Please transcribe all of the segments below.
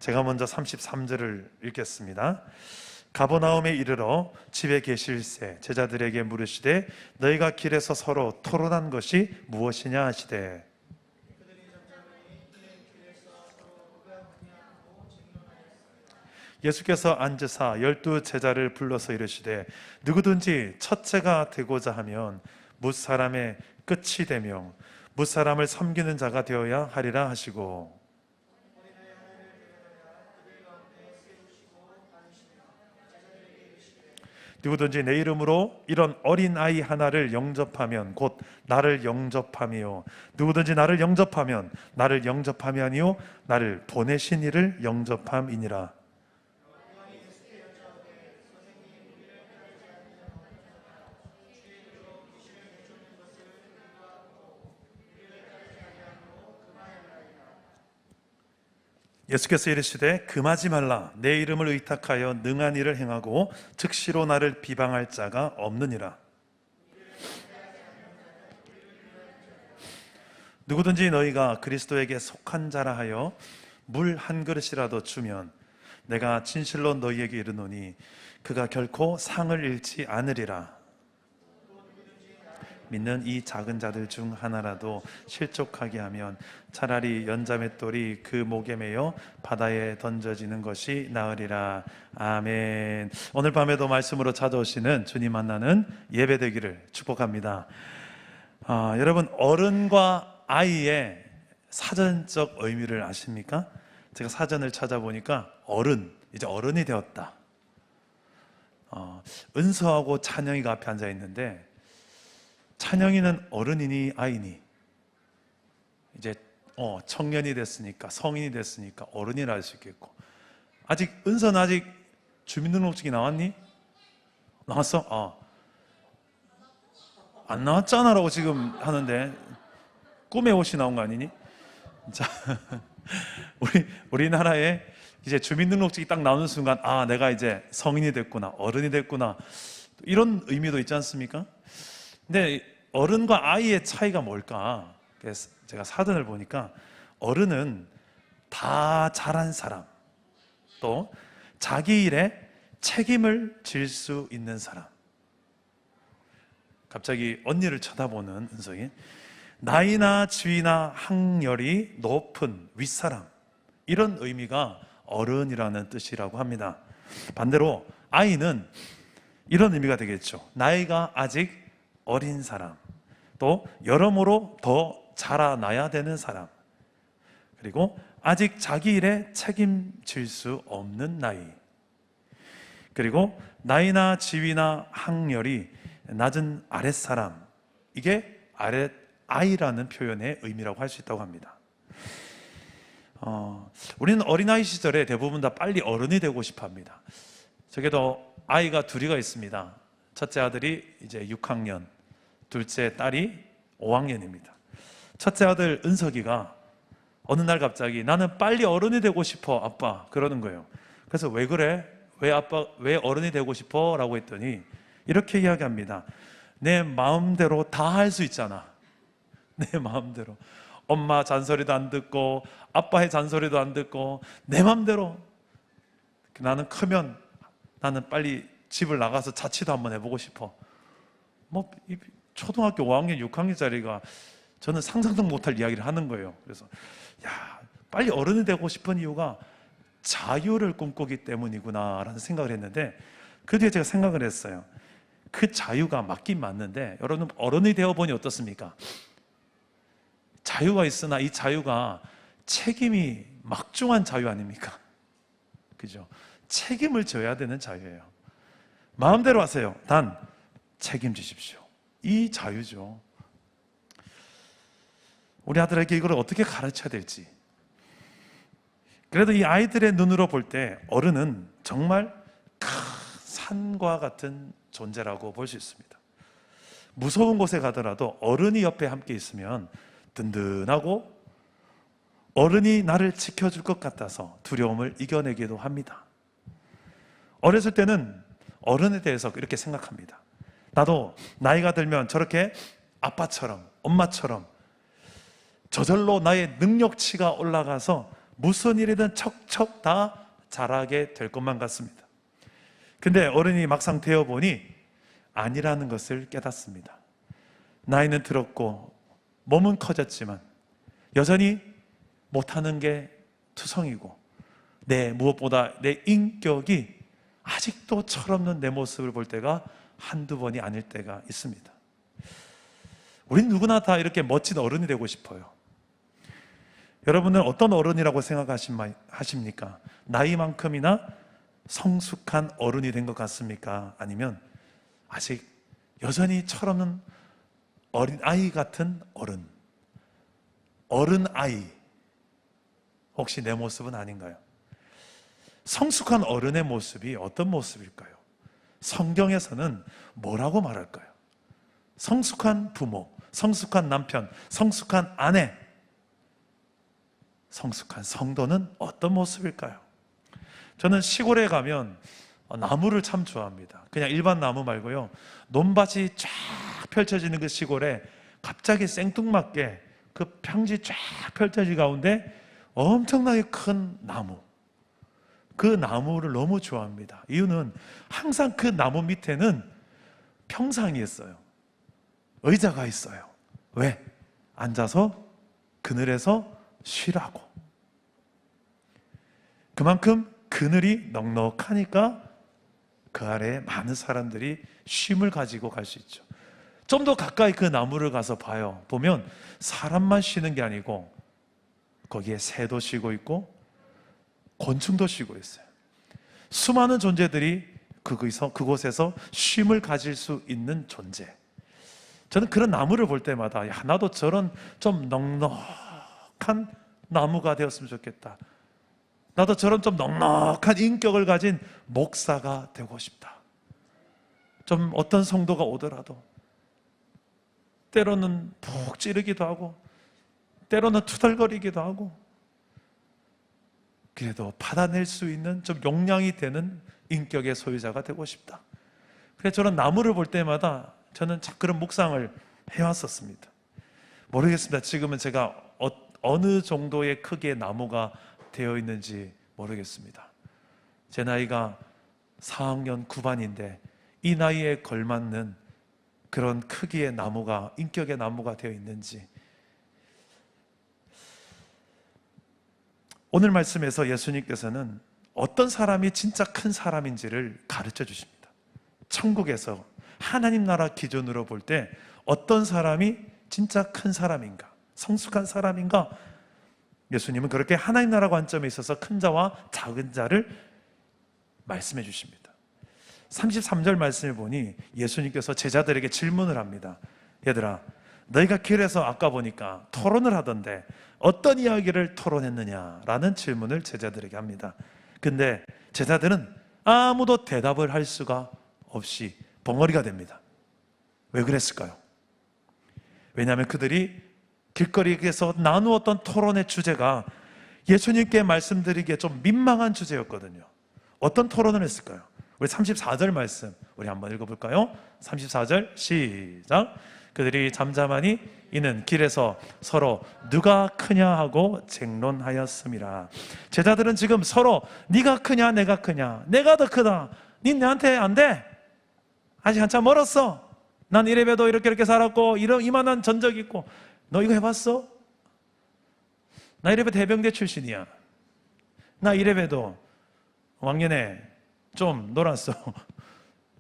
제가 먼저 33절을 읽겠습니다. 가버나움에 이르러 집에 계실새 제자들에게 물으시되 너희가 길에서 서로 토론한 것이 무엇이냐 하시되 예수께서 앉으사 12 제자를 불러서 이르시되 누구든지 첫째가 되고자 하면 뭇사람의 끝이 되며 뭇사람을 섬기는 자가 되어야 하리라 하시고 누구든지 내 이름으로 이런 어린아이 하나를 영접하면 곧 나를 영접함이요 누구든지 나를 영접하면 나를 영접함이 아니요 나를 보내신 이를 영접함이니라. 예수께서 이르시되 금하지 말라. 내 이름을 의탁하여 능한 일을 행하고 즉시로 나를 비방할 자가 없느니라. 누구든지 너희가 그리스도에게 속한 자라 하여 물 한 그릇이라도 주면 내가 진실로 너희에게 이르노니 그가 결코 상을 잃지 않으리라. 믿는 이 작은 자들 중 하나라도 실족하게 하면 차라리 연자맷돌이 그 목에 매여 바다에 던져지는 것이 나으리라. 아멘. 오늘 밤에도 말씀으로 찾아오시는 주님 만나는 예배 되기를 축복합니다. 여러분, 어른과 아이의 사전적 의미를 아십니까? 제가 사전을 찾아보니까 이제 어른이 되었다. 은서하고 찬영이가 앞에 앉아 있는데 찬영이는 어른이니 아이니? 이제 청년이 됐으니까, 성인이 됐으니까 어른이라 할 수 있겠고, 은서는 아직 주민등록증이 나왔니? 나왔어? 안 나왔잖아 라고 지금 하는데 꿈의 옷이 나온 거 아니니? 자, 우리나라에 이제 주민등록증이 딱 나오는 순간 내가 이제 성인이 됐구나, 어른이 됐구나, 이런 의미도 있지 않습니까? 근데 어른과 아이의 차이가 뭘까? 그래서 제가 사전을 보니까 어른은 다 잘한 사람, 또 자기 일에 책임을 질 수 있는 사람. 갑자기 언니를 쳐다보는 은성이, 나이나 지위나 학렬이 높은 윗사람, 이런 의미가 어른이라는 뜻이라고 합니다. 반대로 아이는 이런 의미가 되겠죠. 나이가 아직 어린 사람, 또 여러모로 더 자라나야 되는 사람, 그리고 아직 자기 일에 책임질 수 없는 나이, 그리고 나이나 지위나 학렬이 낮은 아랫사람, 이게 아이라는 표현의 의미라고 할 수 있다고 합니다. 우리는 어린아이 시절에 대부분 다 빨리 어른이 되고 싶어 합니다. 저게도 아이가 둘이가 있습니다. 첫째 아들이 이제 6학년, 둘째 딸이 5학년입니다. 첫째 아들 은석이가 어느 날 갑자기 나는 빨리 어른이 되고 싶어 아빠, 그러는 거예요. 그래서 왜 그래? 왜 어른이 되고 싶어? 라고 했더니 이렇게 이야기합니다. 내 마음대로 다 할 수 있잖아. 내 마음대로 엄마 잔소리도 안 듣고 아빠의 잔소리도 안 듣고 내 마음대로, 나는 크면 나는 빨리 집을 나가서 자취도 한번 해보고 싶어. 초등학교 5학년, 6학년짜리가 저는 상상도 못할 이야기를 하는 거예요. 그래서 빨리 어른이 되고 싶은 이유가 자유를 꿈꾸기 때문이구나 라는 생각을 했는데, 그 뒤에 제가 생각을 했어요. 그 자유가 맞긴 맞는데 여러분, 어른이 되어보니 어떻습니까? 자유가 있으나 이 자유가 책임이 막중한 자유 아닙니까? 그죠? 책임을 져야 되는 자유예요. 마음대로 하세요. 단 책임지십시오. 이 자유죠. 우리 아들에게 이걸 어떻게 가르쳐야 될지. 그래도 이 아이들의 눈으로 볼 때 어른은 정말 큰 산과 같은 존재라고 볼 수 있습니다. 무서운 곳에 가더라도 어른이 옆에 함께 있으면 든든하고 어른이 나를 지켜줄 것 같아서 두려움을 이겨내기도 합니다. 어렸을 때는 어른에 대해서 이렇게 생각합니다. 나도 나이가 들면 저렇게 아빠처럼 엄마처럼 저절로 나의 능력치가 올라가서 무슨 일이든 척척 다 잘하게 될 것만 같습니다. 근데 어른이 막상 되어보니 아니라는 것을 깨닫습니다. 나이는 들었고 몸은 커졌지만 여전히 못하는 게 투성이고 무엇보다 내 인격이 아직도 철없는 내 모습을 볼 때가 한두 번이 아닐 때가 있습니다. 우린 누구나 다 이렇게 멋진 어른이 되고 싶어요. 여러분은 어떤 어른이라고 생각하십니까? 나이만큼이나 성숙한 어른이 된 것 같습니까? 아니면 아직 여전히 철없는 어린아이 같은 어른아이, 혹시 내 모습은 아닌가요? 성숙한 어른의 모습이 어떤 모습일까요? 성경에서는 뭐라고 말할까요? 성숙한 부모, 성숙한 남편, 성숙한 아내, 성숙한 성도는 어떤 모습일까요? 저는 시골에 가면 나무를 참 좋아합니다. 그냥 일반 나무 말고요, 논밭이 쫙 펼쳐지는 그 시골에 갑자기 생뚱맞게 그 평지 쫙 펼쳐진 가운데 엄청나게 큰 나무, 그 나무를 너무 좋아합니다. 이유는 항상 그 나무 밑에는 평상이 있어요. 의자가 있어요. 왜? 앉아서 그늘에서 쉬라고. 그만큼 그늘이 넉넉하니까 그 아래에 많은 사람들이 쉼을 가지고 갈 수 있죠. 좀 더 가까이 그 나무를 가서 보면 사람만 쉬는 게 아니고 거기에 새도 쉬고 있고 곤충도 쉬고 있어요. 수많은 존재들이 그곳에서 쉼을 가질 수 있는 존재. 저는 그런 나무를 볼 때마다 나도 저런 좀 넉넉한 나무가 되었으면 좋겠다. 나도 저런 좀 넉넉한 인격을 가진 목사가 되고 싶다. 좀 어떤 성도가 오더라도 때로는 푹 찌르기도 하고 때로는 투덜거리기도 하고 그래도 받아낼 수 있는 좀 용량이 되는 인격의 소유자가 되고 싶다. 그래서 저런 나무를 볼 때마다 저는 그런 묵상을 해왔었습니다. 모르겠습니다. 지금은 제가 어느 정도의 크기의 나무가 되어 있는지 모르겠습니다. 제 나이가 4학년 9반인데 이 나이에 걸맞는 그런 크기의 나무가, 인격의 나무가 되어 있는지. 오늘 말씀에서 예수님께서는 어떤 사람이 진짜 큰 사람인지를 가르쳐 주십니다. 천국에서 하나님 나라 기준으로 볼 때 어떤 사람이 진짜 큰 사람인가, 성숙한 사람인가, 예수님은 그렇게 하나님 나라 관점에 있어서 큰 자와 작은 자를 말씀해 주십니다. 33절 말씀을 보니 예수님께서 제자들에게 질문을 합니다. 얘들아, 너희가 길에서 아까 보니까 토론을 하던데 어떤 이야기를 토론했느냐라는 질문을 제자들에게 합니다. 근데 제자들은 아무도 대답을 할 수가 없이 벙어리가 됩니다. 왜 그랬을까요? 왜냐하면 그들이 길거리에서 나누었던 토론의 주제가 예수님께 말씀드리기에 좀 민망한 주제였거든요. 어떤 토론을 했을까요? 우리 34절 말씀 우리 한번 읽어볼까요? 34절 시작. 그들이 잠잠하니 이는 길에서 서로 누가 크냐 하고 쟁론하였음이라. 제자들은 지금 서로 네가 크냐 내가 크냐, 내가 더 크다, 니 내한테 안 돼, 아직 한참 멀었어, 난 이래봬도 이렇게 살았고 이만한 전적이 있고, 너 이거 해봤어? 나 이래봬도 해병대 출신이야, 나 이래봬도 왕년에 좀 놀았어.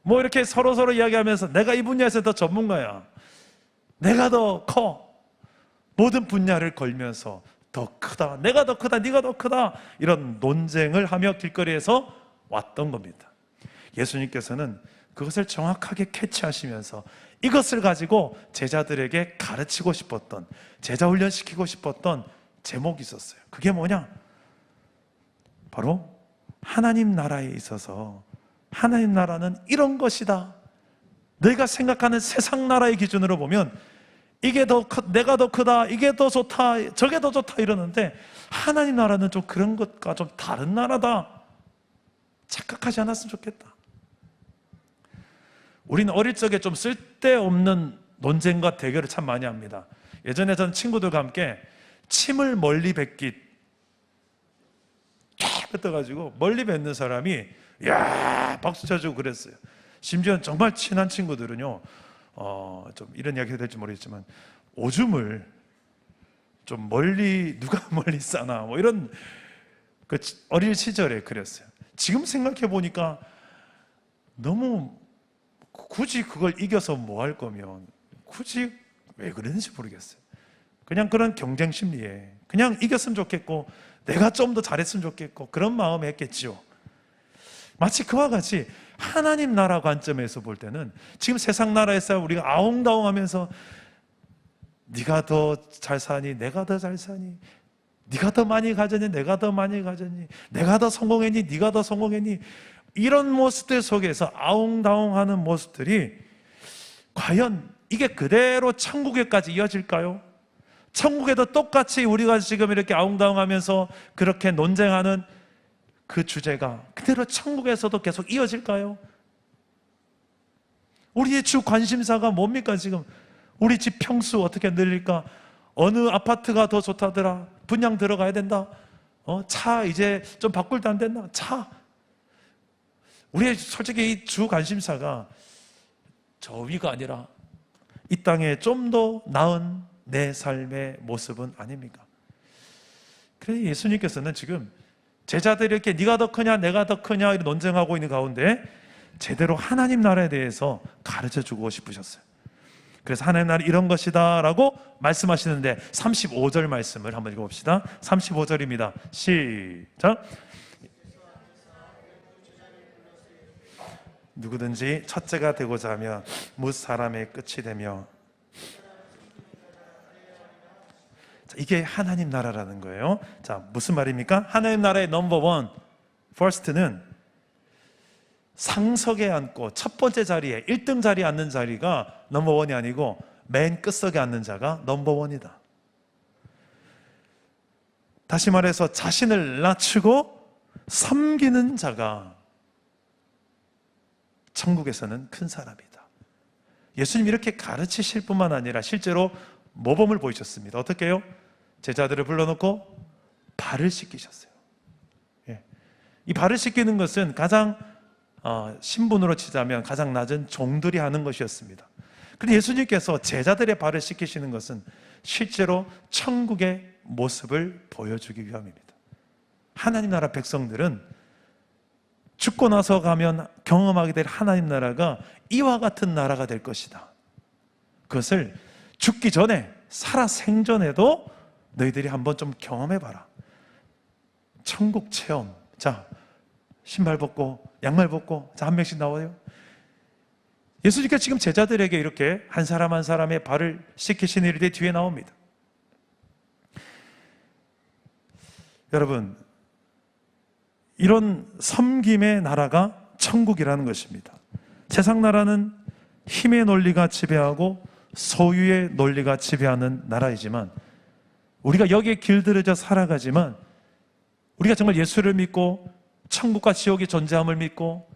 뭐 이렇게 서로 이야기하면서 내가 이 분야에서 더 전문가야, 내가 더 커, 모든 분야를 걸면서 더 크다, 내가 더 크다, 네가 더 크다, 이런 논쟁을 하며 길거리에서 왔던 겁니다. 예수님께서는 그것을 정확하게 캐치하시면서 이것을 가지고 제자들에게 가르치고 싶었던, 제자 훈련시키고 싶었던 제목이 있었어요. 그게 뭐냐? 바로 하나님 나라에 있어서 하나님 나라는 이런 것이다. 너희가 생각하는 세상 나라의 기준으로 보면 이게 더 내가 더 크다, 이게 더 좋다, 저게 더 좋다 이러는데 하나님 나라는 좀 그런 것과 좀 다른 나라다. 착각하지 않았으면 좋겠다. 우리는 어릴 적에 좀 쓸데없는 논쟁과 대결을 참 많이 합니다. 예전에 저는 친구들과 함께 침을 멀리 뱉기 떠가지고 멀리 뵙는 사람이 야 박수 쳐주고 그랬어요. 심지어 정말 친한 친구들은요, 좀 이런 이야기 해야 될지 모르겠지만 오줌을 좀 멀리 누가 멀리 싸나 뭐 이런 그 어릴 시절에 그랬어요. 지금 생각해 보니까 너무 굳이 그걸 이겨서 뭐 할 거면 굳이 왜 그랬는지 모르겠어요. 그냥 그런 경쟁 심리에 그냥 이겼으면 좋겠고 내가 좀 더 잘했으면 좋겠고 그런 마음에 했겠지요. 마치 그와 같이 하나님 나라 관점에서 볼 때는 지금 세상 나라에서 우리가 아웅다웅하면서 네가 더 잘 사니 내가 더 잘 사니 네가 더 많이 가졌니 내가 더 많이 가졌니 내가 더 성공했니 네가 더 성공했니 이런 모습들 속에서 아웅다웅하는 모습들이 과연 이게 그대로 천국에까지 이어질까요? 천국에도 똑같이 우리가 지금 이렇게 아웅다웅하면서 그렇게 논쟁하는 그 주제가 그대로 천국에서도 계속 이어질까요? 우리의 주 관심사가 뭡니까? 지금 우리 집 평수 어떻게 늘릴까? 어느 아파트가 더 좋다더라? 분양 들어가야 된다? 차 이제 좀 바꿀 때 안 됐나? 차. 우리의 솔직히 이 주 관심사가 저 위가 아니라 이 땅에 좀 더 나은 내 삶의 모습은 아닙니까? 그래서 예수님께서는 지금 제자들이 이렇게 네가 더 크냐 내가 더 크냐 이렇게 논쟁하고 있는 가운데 제대로 하나님 나라에 대해서 가르쳐주고 싶으셨어요. 그래서 하나님 나라 이런 것이다 라고 말씀하시는데 35절 말씀을 한번 읽어봅시다. 35절입니다 시작. 누구든지 첫째가 되고자 하면 뭇 사람의 끝이 되며, 이게 하나님 나라라는 거예요. 자, 무슨 말입니까? 하나님 나라의 넘버원, first는 상석에 앉고 첫 번째 자리에 1등 자리에 앉는 자리가 넘버원이 아니고 맨 끝석에 앉는 자가 넘버원이다. 다시 말해서 자신을 낮추고 섬기는 자가 천국에서는 큰 사람이다. 예수님 이렇게 가르치실 뿐만 아니라 실제로 모범을 보이셨습니다. 어떻게 해요? 제자들을 불러놓고 발을 씻기셨어요. 이 발을 씻기는 것은 가장 신분으로 치자면 가장 낮은 종들이 하는 것이었습니다. 그런데 예수님께서 제자들의 발을 씻기시는 것은 실제로 천국의 모습을 보여주기 위함입니다. 하나님 나라 백성들은 죽고 나서 가면 경험하게 될 하나님 나라가 이와 같은 나라가 될 것이다. 그것을 죽기 전에 살아 생전에도 너희들이 한번 좀 경험해봐라. 천국 체험. 자, 신발 벗고 양말 벗고 자, 한 명씩 나와요. 예수님께서 지금 제자들에게 이렇게 한 사람 한 사람의 발을 씻기신 일이 뒤에 나옵니다. 여러분, 이런 섬김의 나라가 천국이라는 것입니다. 세상 나라는 힘의 논리가 지배하고 소유의 논리가 지배하는 나라이지만 우리가 여기에 길들여져 살아가지만 우리가 정말 예수를 믿고 천국과 지옥의 존재함을 믿고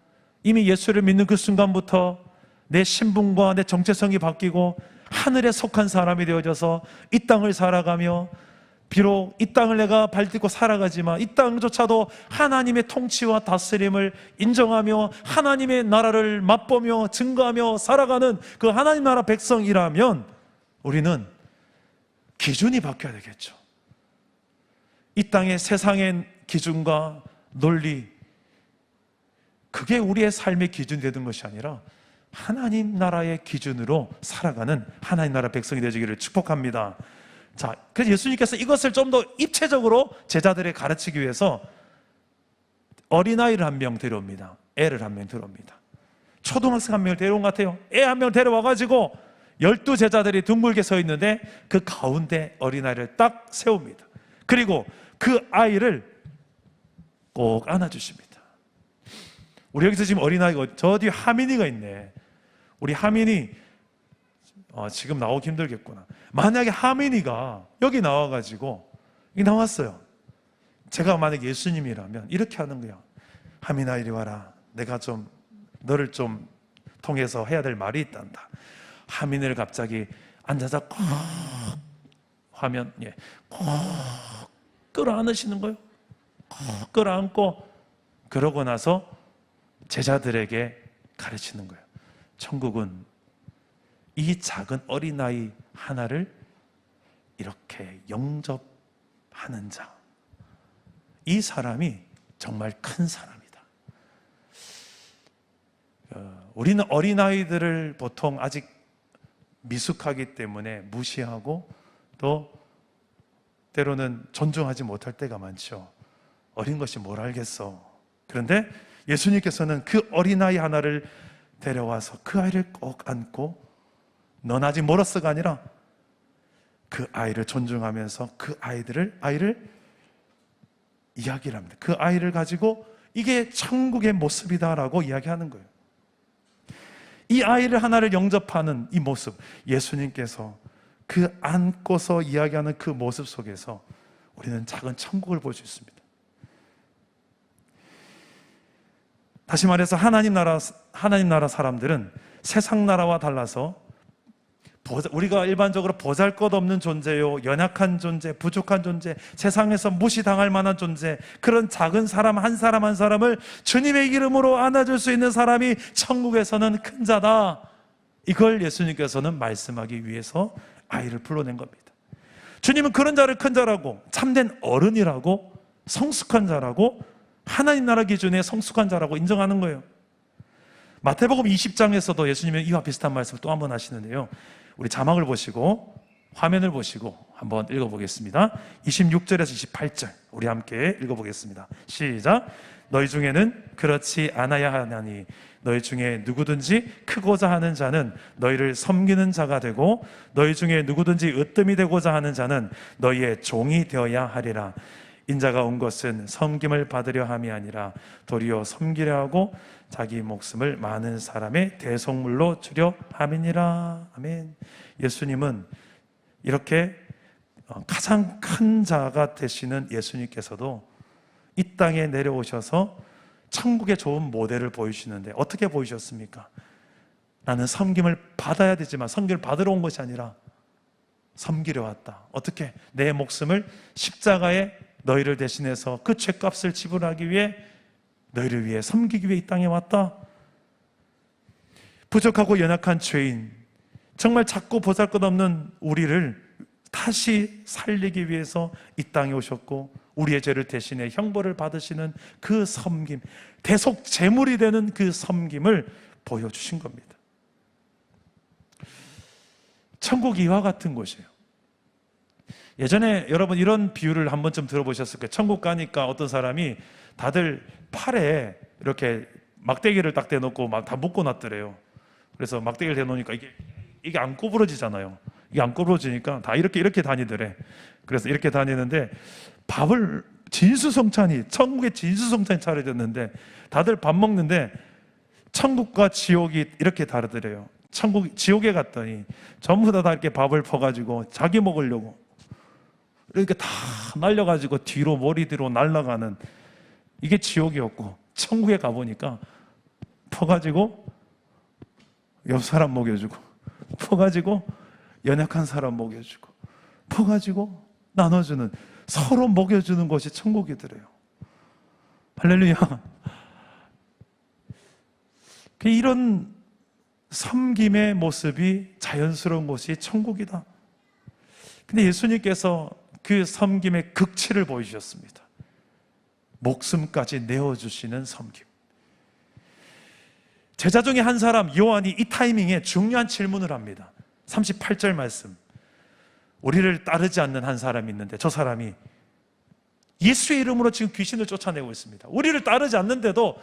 이미 예수를 믿는 그 순간부터 내 신분과 내 정체성이 바뀌고 하늘에 속한 사람이 되어져서 이 땅을 살아가며 비록 이 땅을 내가 발딛고 살아가지만 이 땅조차도 하나님의 통치와 다스림을 인정하며 하나님의 나라를 맛보며 증거하며 살아가는 그 하나님 나라 백성이라면 우리는 기준이 바뀌어야 되겠죠. 이 땅의 세상의 기준과 논리, 그게 우리의 삶의 기준이 되는 것이 아니라 하나님 나라의 기준으로 살아가는 하나님 나라 백성이 되시기를 축복합니다. 자, 그래서 예수님께서 이것을 좀 더 입체적으로 제자들에 가르치기 위해서 어린아이를 한 명 데려옵니다. 애를 한 명 데려옵니다. 초등학생 한 명을 데려온 것 같아요. 애 한 명 데려와가지고 12제자들이 둥글게 서 있는데 그 가운데 어린아이를 딱 세웁니다. 그리고 그 아이를 꼭 안아주십니다. 우리 여기서 지금 어린아이가 저 뒤에 하민이가 있네. 우리 하민이 지금 나오기 힘들겠구나. 만약에 하민이가 여기 나와가지고 여기 나왔어요. 제가 만약에 예수님이라면 이렇게 하는 거야. 하민아 이리 와라. 내가 좀 너를 좀 통해서 해야 될 말이 있단다. 하민을 갑자기 앉아서 꼭 하면 꼭 끌어안으시는 거예요. 꼭 끌어안고 그러고 나서 제자들에게 가르치는 거예요. 천국은 이 작은 어린아이 하나를 이렇게 영접하는 자, 이 사람이 정말 큰 사람이다. 우리는 어린아이들을 보통 아직 미숙하기 때문에 무시하고 또 때로는 존중하지 못할 때가 많죠. 어린 것이 뭘 알겠어. 그런데 예수님께서는 그 어린아이 하나를 데려와서 그 아이를 꼭 안고 넌 아직 멀었어가 아니라 그 아이를 존중하면서 그 아이를 이야기를 합니다. 그 아이를 가지고 이게 천국의 모습이다라고 이야기하는 거예요. 이 아이를 하나를 영접하는 이 모습, 예수님께서 그 안고서 이야기하는 그 모습 속에서 우리는 작은 천국을 볼 수 있습니다. 다시 말해서 하나님 나라 사람들은 세상 나라와 달라서 우리가 일반적으로 보잘것없는 존재요, 연약한 존재, 부족한 존재, 세상에서 무시당할 만한 존재, 그런 작은 사람 한 사람을 주님의 이름으로 안아줄 수 있는 사람이 천국에서는 큰 자다. 이걸 예수님께서는 말씀하기 위해서 아이를 불러낸 겁니다. 주님은 그런 자를 큰 자라고, 참된 어른이라고, 성숙한 자라고, 하나님 나라 기준의 성숙한 자라고 인정하는 거예요. 마태복음 20장에서도 예수님은 이와 비슷한 말씀을 또 한 번 하시는데요, 우리 자막을 보시고 화면을 보시고 한번 읽어보겠습니다. 26절에서 28절 우리 함께 읽어보겠습니다. 시작. 너희 중에는 그렇지 않아야 하나니 너희 중에 누구든지 크고자 하는 자는 너희를 섬기는 자가 되고 너희 중에 누구든지 으뜸이 되고자 하는 자는 너희의 종이 되어야 하리라. 인자가 온 것은 섬김을 받으려 함이 아니라 도리어 섬기려 하고 자기 목숨을 많은 사람의 대속물로 주려 함이니라. 아멘. 예수님은 이렇게 가장 큰 자가 되시는 예수님께서도 이 땅에 내려오셔서 천국의 좋은 모델을 보이시는데 어떻게 보이셨습니까? 나는 섬김을 받아야 되지만 섬김을 받으러 온 것이 아니라 섬기려 왔다. 어떻게? 내 목숨을 십자가에 너희를 대신해서 그 죄값을 지불하기 위해, 너희를 위해 섬기기 위해 이 땅에 왔다. 부족하고 연약한 죄인, 정말 작고 보잘것없는 우리를 다시 살리기 위해서 이 땅에 오셨고 우리의 죄를 대신해 형벌을 받으시는 그 섬김, 대속 제물이 되는 그 섬김을 보여주신 겁니다. 천국이 이와 같은 곳이에요. 예전에 여러분 이런 비유를 한 번쯤 들어보셨을 거예요. 천국 가니까 어떤 사람이 다들 팔에 이렇게 막대기를 딱 대놓고 막 다 묶어놨더래요. 그래서 막대기를 대놓으니까 이게 안 구부러지잖아요. 이게 안 구부러지니까 다 이렇게 다니더래. 그래서 이렇게 다니는데 밥을 천국에 진수성찬이 차려졌는데 다들 밥 먹는데 천국과 지옥이 이렇게 다르더래요. 지옥에 갔더니 전부 다 이렇게 밥을 퍼가지고 자기 먹으려고 이렇게 다 날려가지고 머리 뒤로 날아가는, 이게 지옥이었고, 천국에 가보니까 퍼가지고 옆 사람 먹여주고, 퍼가지고 연약한 사람 먹여주고, 퍼가지고 나눠주는, 서로 먹여주는 것이 천국이더래요. 할렐루야. 이런 섬김의 모습이 자연스러운 곳이 천국이다. 근데 예수님께서 그 섬김의 극치를 보여주셨습니다. 목숨까지 내어주시는 섬김. 제자 중에 한 사람 요한이 이 타이밍에 중요한 질문을 합니다. 38절 말씀. 우리를 따르지 않는 한 사람이 있는데 저 사람이 예수의 이름으로 지금 귀신을 쫓아내고 있습니다. 우리를 따르지 않는데도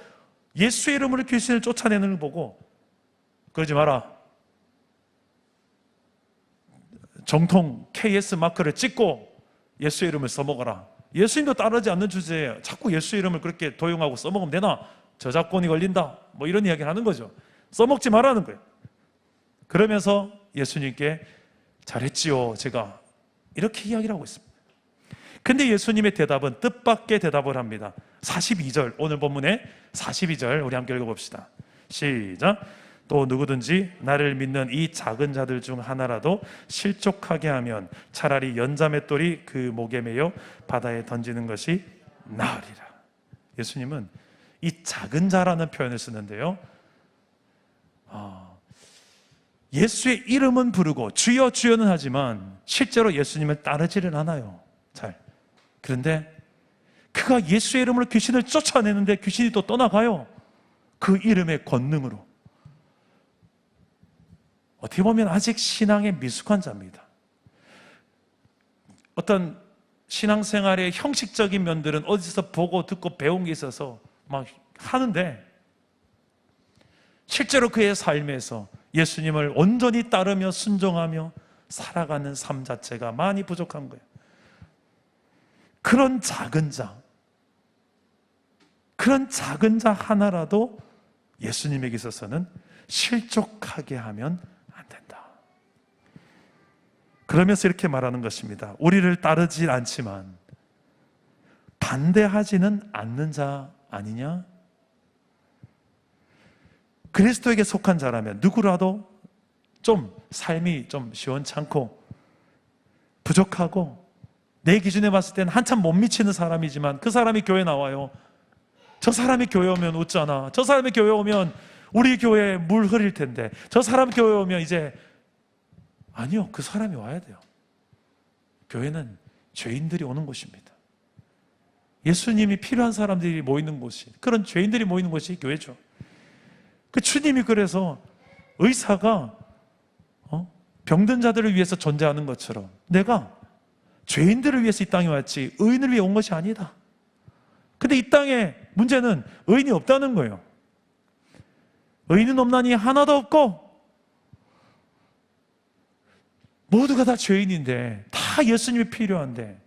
예수의 이름으로 귀신을 쫓아내는 걸 보고 그러지 마라. 정통 KS 마크를 찍고 예수의 이름을 써먹어라. 예수님도 따르지 않는 주제에 자꾸 예수의 이름을 그렇게 도용하고 써먹으면 되나? 저작권이 걸린다. 뭐 이런 이야기를 하는 거죠. 써먹지 말라는 거예요. 그러면서 예수님께 잘했지요, 제가. 이렇게 이야기를 하고 있습니다. 근데 예수님의 대답은 뜻밖의 대답을 합니다. 42절, 오늘 본문의 42절 우리 함께 읽어봅시다. 시작. 또 누구든지 나를 믿는 이 작은 자들 중 하나라도 실족하게 하면 차라리 연자맷돌이 그 목에 매여 바다에 던지는 것이 나으리라. 예수님은 이 작은 자라는 표현을 쓰는데요, 예수의 이름은 부르고 주여 주여는 하지만 실제로 예수님을 따르지는 않아요. 잘. 그런데 그가 예수의 이름으로 귀신을 쫓아내는데 귀신이 또 떠나가요. 그 이름의 권능으로. 어떻게 보면 아직 신앙에 미숙한 자입니다. 어떤 신앙생활의 형식적인 면들은 어디서 보고 듣고 배운 게 있어서 막 하는데, 실제로 그의 삶에서 예수님을 온전히 따르며 순종하며 살아가는 삶 자체가 많이 부족한 거예요. 그런 작은 자 하나라도 예수님에게 있어서는 실족하게 하면 안 된다. 그러면서 이렇게 말하는 것입니다. 우리를 따르지 않지만 반대하지는 않는 자 아니냐? 그리스도에게 속한 자라면 누구라도 좀 삶이 좀 시원찮고 부족하고 내 기준에 봤을 때는 한참 못 미치는 사람이지만 그 사람이 교회 나와요. 저 사람이 교회 오면 웃잖아. 저 사람이 교회 오면 우리 교회에 물 흐릴 텐데, 저 사람 교회 오면 이제, 아니요, 그 사람이 와야 돼요. 교회는 죄인들이 오는 곳입니다. 예수님이 필요한 사람들이 모이는 곳이, 그런 죄인들이 모이는 곳이 교회죠. 그 주님이 그래서 의사가 병든 자들을 위해서 존재하는 것처럼 내가 죄인들을 위해서 이 땅에 왔지 의인을 위해 온 것이 아니다. 근데 이 땅에 문제는 의인이 없다는 거예요. 의인은 없나니 하나도 없고 모두가 다 죄인인데, 다 예수님이 필요한데,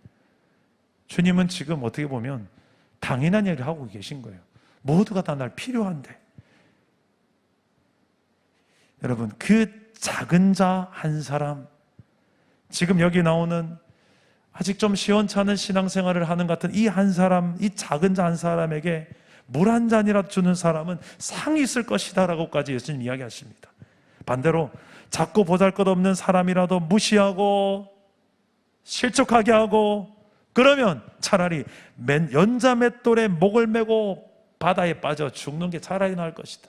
주님은 지금 어떻게 보면 당연한 얘기를 하고 계신 거예요. 모두가 다 날 필요한데. 여러분, 그 작은 자 한 사람, 지금 여기 나오는 아직 좀 시원찮은 신앙생활을 하는 것 같은 이 한 사람, 이 작은 자 한 사람에게 물 한 잔이라도 주는 사람은 상이 있을 것이다 라고까지 예수님 이야기하십니다. 반대로 작고 보잘것없는 사람이라도 무시하고 실족하게 하고, 그러면 차라리 연자 맷돌에 목을 메고 바다에 빠져 죽는 게 차라리 나을 것이다.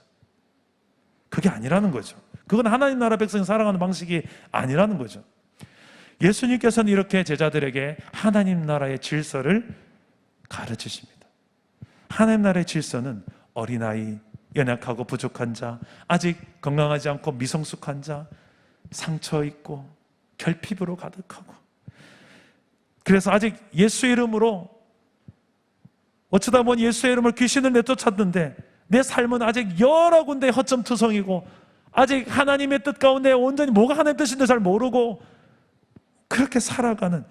그게 아니라는 거죠. 그건 하나님 나라 백성이 살아가는 방식이 아니라는 거죠. 예수님께서는 이렇게 제자들에게 하나님 나라의 질서를 가르치십니다. 하나님 나라의 질서는 어린아이, 연약하고 부족한 자, 아직 건강하지 않고 미성숙한 자, 상처 있고 결핍으로 가득하고, 그래서 아직 예수의 이름으로, 어쩌다 보니 예수의 이름으로 귀신을 내쫓았는데 내 삶은 아직 여러 군데 허점투성이고 아직 하나님의 뜻 가운데 온전히 뭐가 하나님의 뜻인지 잘 모르고 그렇게 살아가는,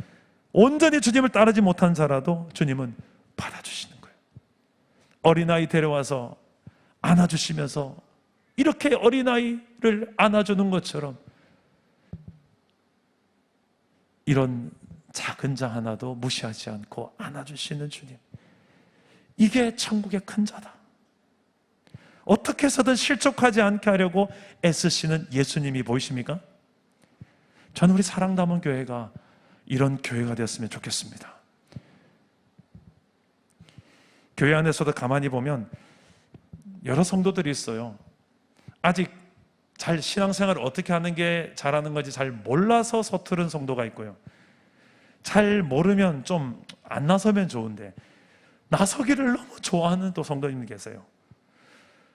온전히 주님을 따르지 못한 자라도 주님은 받아주시는 거예요. 어린아이 데려와서 안아주시면서 이렇게 어린아이를 안아주는 것처럼 이런 작은 자 하나도 무시하지 않고 안아주시는 주님, 이게 천국의 큰 자다. 어떻게 해서든 실족하지 않게 하려고 애쓰시는 예수님이 보이십니까? 저는 우리 사랑담은 교회가 이런 교회가 되었으면 좋겠습니다. 교회 안에서도 가만히 보면 여러 성도들이 있어요. 아직 잘 신앙생활을 어떻게 하는 게 잘하는 건지 잘 몰라서 서투른 성도가 있고요. 잘 모르면 좀 안 나서면 좋은데 나서기를 너무 좋아하는 또 성도님이 계세요.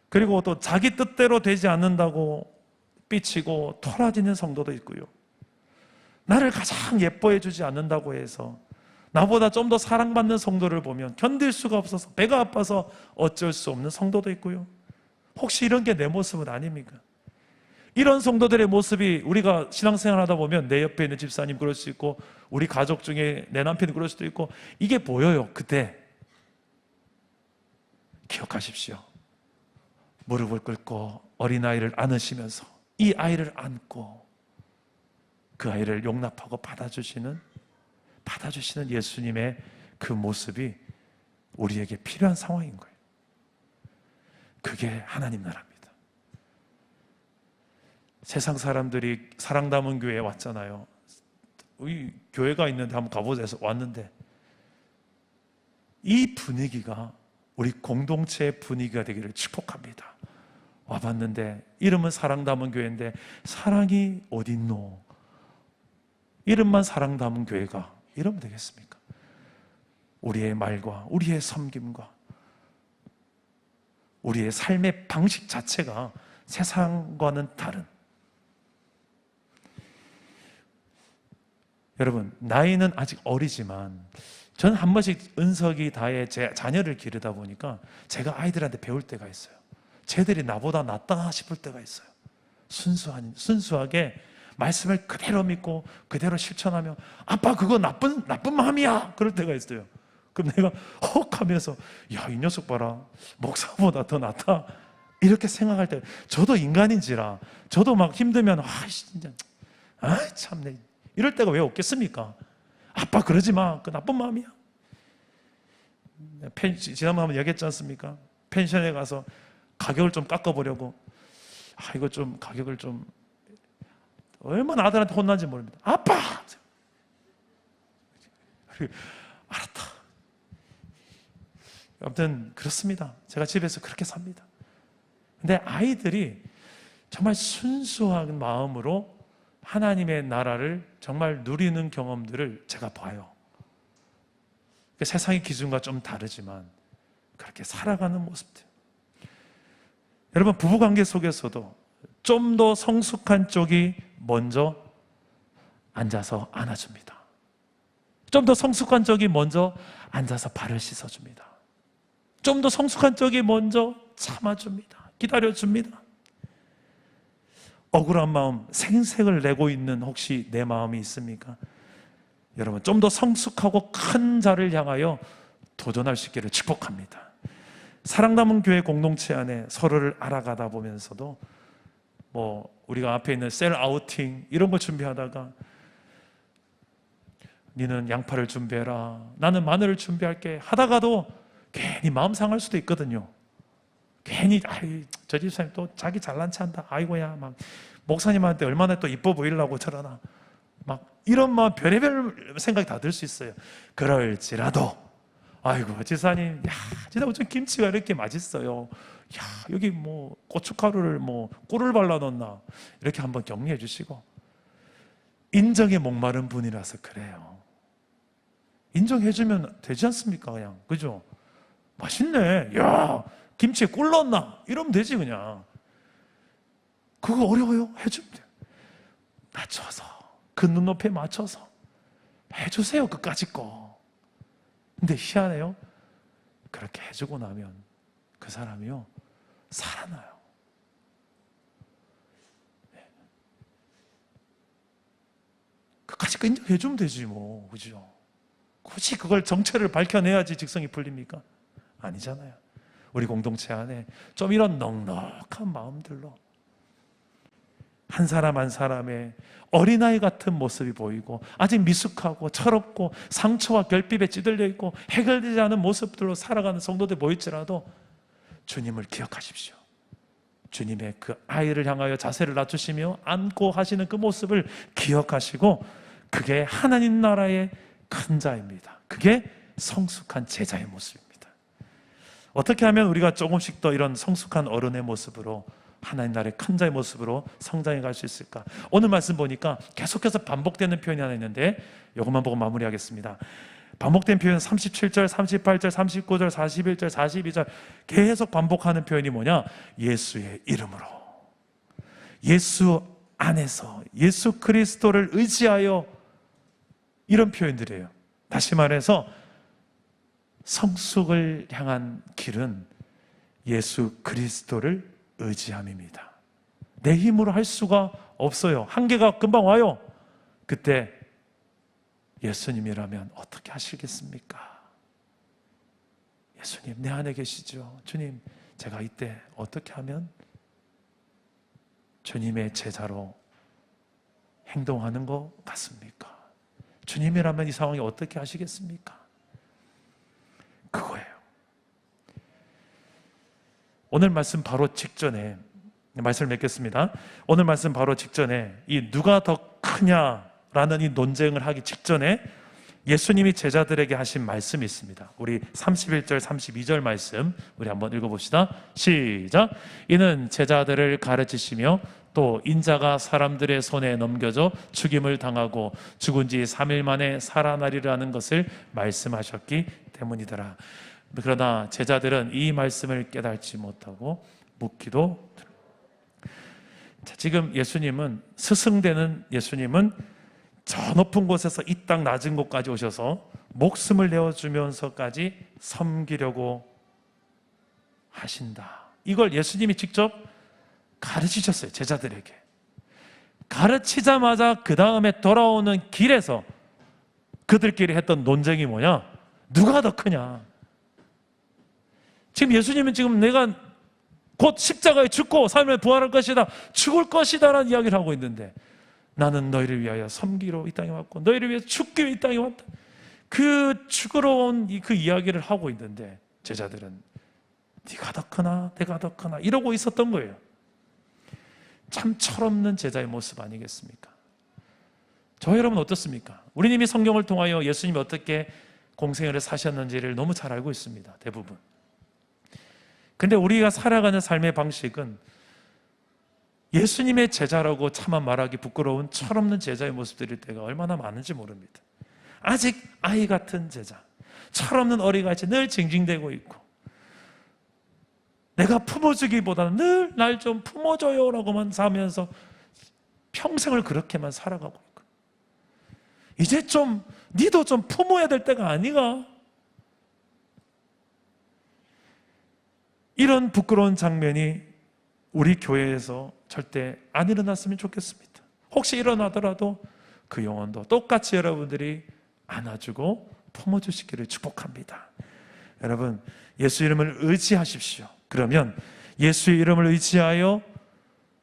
그리고 또 자기 뜻대로 되지 않는다고 삐치고 토라지는 성도도 있고요. 나를 가장 예뻐해 주지 않는다고 해서 나보다 좀 더 사랑받는 성도를 보면 견딜 수가 없어서 배가 아파서 어쩔 수 없는 성도도 있고요. 혹시 이런 게 내 모습은 아닙니까? 이런 성도들의 모습이 우리가 신앙생활 하다 보면 내 옆에 있는 집사님 그럴 수 있고 우리 가족 중에 내 남편이 그럴 수도 있고 이게 보여요. 그때 기억하십시오. 무릎을 꿇고 어린아이를 안으시면서 이 아이를 안고 그 아이를 용납하고 받아주시는 예수님의 그 모습이 우리에게 필요한 상황인 거예요. 그게 하나님 나라입니다. 세상 사람들이 사랑 담은 교회에 왔잖아요. 우리 교회가 있는데 한번 가보자 해서 왔는데 이 분위기가 우리 공동체의 분위기가 되기를 축복합니다. 와봤는데 이름은 사랑 담은 교회인데 사랑이 어딨노? 이름만 사랑 담은 교회가 이러면 되겠습니까? 우리의 말과 우리의 섬김과 우리의 삶의 방식 자체가 세상과는 다른, 여러분 나이는 아직 어리지만 저는 한 번씩 은석이 다의 제 자녀를 기르다 보니까 제가 아이들한테 배울 때가 있어요. 쟤들이 나보다 낫다 싶을 때가 있어요. 순수하게 말씀을 그대로 믿고 그대로 실천하며 아빠 그거 나쁜 마음이야 그럴 때가 있어요. 그럼 내가 헉 하면서 야, 이 녀석 봐라, 목사보다 더 낫다 이렇게 생각할 때, 저도 인간인지라 저도 막 힘들면 진짜 참내 이럴 때가 왜 없겠습니까? 아빠 그러지 마, 그 나쁜 마음이야. 지난번에 한번 얘기했지 않습니까? 펜션에 가서 가격을 좀 깎아보려고, 이거 좀 가격을 좀, 얼마나 아들한테 혼난지 모릅니다. 아빠! 알았다. 아무튼 그렇습니다. 제가 집에서 그렇게 삽니다. 근데 아이들이 정말 순수한 마음으로 하나님의 나라를 정말 누리는 경험들을 제가 봐요. 세상의 기준과 좀 다르지만 그렇게 살아가는 모습들. 여러분 부부관계 속에서도 좀 더 성숙한 쪽이 먼저 앉아서 안아줍니다. 좀 더 성숙한 쪽이 먼저 앉아서 발을 씻어줍니다. 좀 더 성숙한 쪽이 먼저 참아줍니다. 기다려줍니다. 억울한 마음, 생색을 내고 있는 혹시 내 마음이 있습니까? 여러분 좀 더 성숙하고 큰 자를 향하여 도전할 수 있기를 축복합니다. 사랑 담은 교회 공동체 안에 서로를 알아가다 보면서도 우리가 앞에 있는 셀 아우팅 이런 거 준비하다가 니는 양파를 준비해라, 나는 마늘을 준비할게 하다가도 괜히 마음 상할 수도 있거든요. 괜히 저 집사님 또 자기 잘난 체 한다, 아이고야, 막 목사님한테 얼마나 또 이뻐 보이려고 저러나, 막 이런 별의별 생각이 다 들 수 있어요. 그럴지라도 아이고 집사님, 진짜 어쩜 김치가 이렇게 맛있어요, 여기 고춧가루를 꿀을 발라 넣나, 이렇게 한번 격려해 주시고, 인정에 목마른 분이라서 그래요. 인정해 주면 되지 않습니까? 그냥, 그죠? 맛있네, 야 김치에 꿀 넣었나, 이러면 되지. 그냥 그거 어려워요? 해주면 돼요. 맞춰서, 그 눈높이에 맞춰서 해주세요, 끝까지 거. 근데 희한해요. 그렇게 해주고 나면 그 사람이요 살아나요. 끝까지 인정해주면 되지 그죠? 굳이 그걸 정체를 밝혀내야지 직성이 풀립니까? 아니잖아요. 우리 공동체 안에 좀 이런 넉넉한 마음들로 한 사람 한 사람의 어린아이 같은 모습이 보이고, 아직 미숙하고 철없고 상처와 결핍에 찌들려 있고 해결되지 않은 모습들로 살아가는 성도들 보일지라도 주님을 기억하십시오. 주님의 그 아이를 향하여 자세를 낮추시며 안고 하시는 그 모습을 기억하시고, 그게 하나님 나라의 큰 자입니다. 그게 성숙한 제자의 모습입니다. 어떻게 하면 우리가 조금씩 더 이런 성숙한 어른의 모습으로, 하나님 나라의 큰 자의 모습으로 성장해 갈 수 있을까? 오늘 말씀 보니까 계속해서 반복되는 표현이 하나 있는데 이것만 보고 마무리하겠습니다. 반복된 표현 37절, 38절, 39절, 41절, 42절 계속 반복하는 표현이 뭐냐? 예수의 이름으로, 예수 안에서, 예수 그리스도를 의지하여, 이런 표현들이에요. 다시 말해서 성숙을 향한 길은 예수 그리스도를 의지함입니다. 내 힘으로 할 수가 없어요. 한계가 금방 와요. 그때 예수님이라면 어떻게 하시겠습니까? 예수님 내 안에 계시죠? 주님, 제가 이때 어떻게 하면 주님의 제자로 행동하는 것 같습니까? 주님이라면 이 상황에 어떻게 하시겠습니까? 그거예요. 오늘 말씀 바로 직전에 말씀을 맺겠습니다. 오늘 말씀 바로 직전에 이 누가 더 크냐라는 이 논쟁을 하기 직전에 예수님이 제자들에게 하신 말씀이 있습니다. 우리 31절 32절 말씀 우리 한번 읽어봅시다. 시작. 이는 제자들을 가르치시며 또 인자가 사람들의 손에 넘겨져 죽임을 당하고 죽은 지 3일 만에 살아나리라는 것을 말씀하셨기 때문이더라. 그러나 제자들은 이 말씀을 깨닫지 못하고 묻기도. 자, 지금 예수님은, 스승되는 예수님은 저 높은 곳에서 이 땅 낮은 곳까지 오셔서 목숨을 내어주면서까지 섬기려고 하신다. 이걸 예수님이 직접 가르치셨어요. 제자들에게. 가르치자마자 그 다음에 돌아오는 길에서 그들끼리 했던 논쟁이 뭐냐? 누가 더 크냐? 지금 예수님은 지금 내가 곧 십자가에 죽고 삶에 부활할 것이다, 죽을 것이다 라는 이야기를 하고 있는데, 나는 너희를 위하여 섬기러 이 땅에 왔고 너희를 위해서 죽기 위해 이 땅에 왔다. 그 죽으러 온 그 이야기를 하고 있는데 제자들은 네가 더 크나 내가 더 크나 이러고 있었던 거예요. 참 철없는 제자의 모습 아니겠습니까? 저 여러분 어떻습니까? 우리님이 성경을 통하여 예수님이 어떻게 공생애를 사셨는지를 너무 잘 알고 있습니다. 대부분. 근데 우리가 살아가는 삶의 방식은 예수님의 제자라고 차마 말하기 부끄러운 철없는 제자의 모습들일 때가 얼마나 많은지 모릅니다. 아직 아이 같은 제자, 철없는 어린아이같이 늘 징징대고 있고, 내가 품어주기보다는 늘 날 좀 품어줘요 라고만 사면서 평생을 그렇게만 살아가고 있고, 이제 좀 니도 좀 품어야 될 때가 아니가. 이런 부끄러운 장면이 우리 교회에서 절대 안 일어났으면 좋겠습니다. 혹시 일어나더라도 그 영혼도 똑같이 여러분들이 안아주고 품어주시기를 축복합니다. 여러분, 예수 이름을 의지하십시오. 그러면 예수의 이름을 의지하여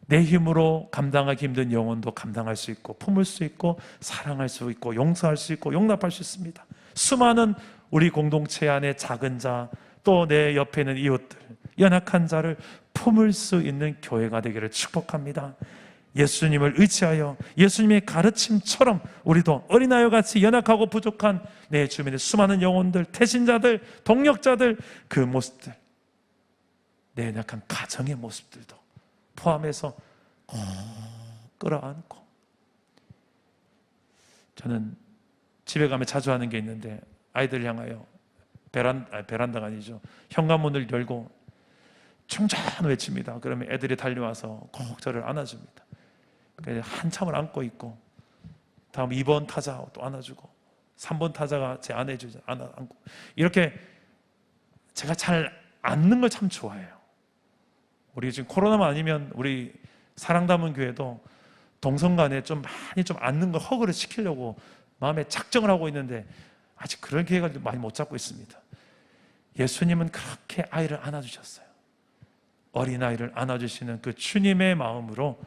내 힘으로 감당하기 힘든 영혼도 감당할 수 있고, 품을 수 있고, 사랑할 수 있고, 용서할 수 있고, 용납할 수 있습니다. 수많은 우리 공동체 안에 작은 자, 또 내 옆에 있는 이웃들, 연약한 자를 품을 수 있는 교회가 되기를 축복합니다. 예수님을 의지하여 예수님의 가르침처럼 우리도 어린아이와 같이 연약하고 부족한 내 주변의 수많은 영혼들, 태신자들, 동력자들, 그 모습들, 내 연약한 가정의 모습들도 포함해서 끌어안고. 저는 집에 가면 자주 하는 게 있는데, 아이들 향하여 베란다가 아니죠, 현관문을 열고 충전 외칩니다. 그러면 애들이 달려와서 꼭 저를 안아줍니다. 한참을 안고 있고, 다음 2번 타자 또 안아주고, 3번 타자가 제 안아주죠. 안고. 이렇게 제가 잘 안는 걸 참 좋아해요. 우리 지금 코로나만 아니면 우리 사랑 담은 교회도 동성 간에 좀 많이 좀 안는 걸 허그를 시키려고 마음에 작정을 하고 있는데, 아직 그런 기회가 많이 못 잡고 있습니다. 예수님은 그렇게 아이를 안아주셨어요. 어린아이를 안아주시는 그 주님의 마음으로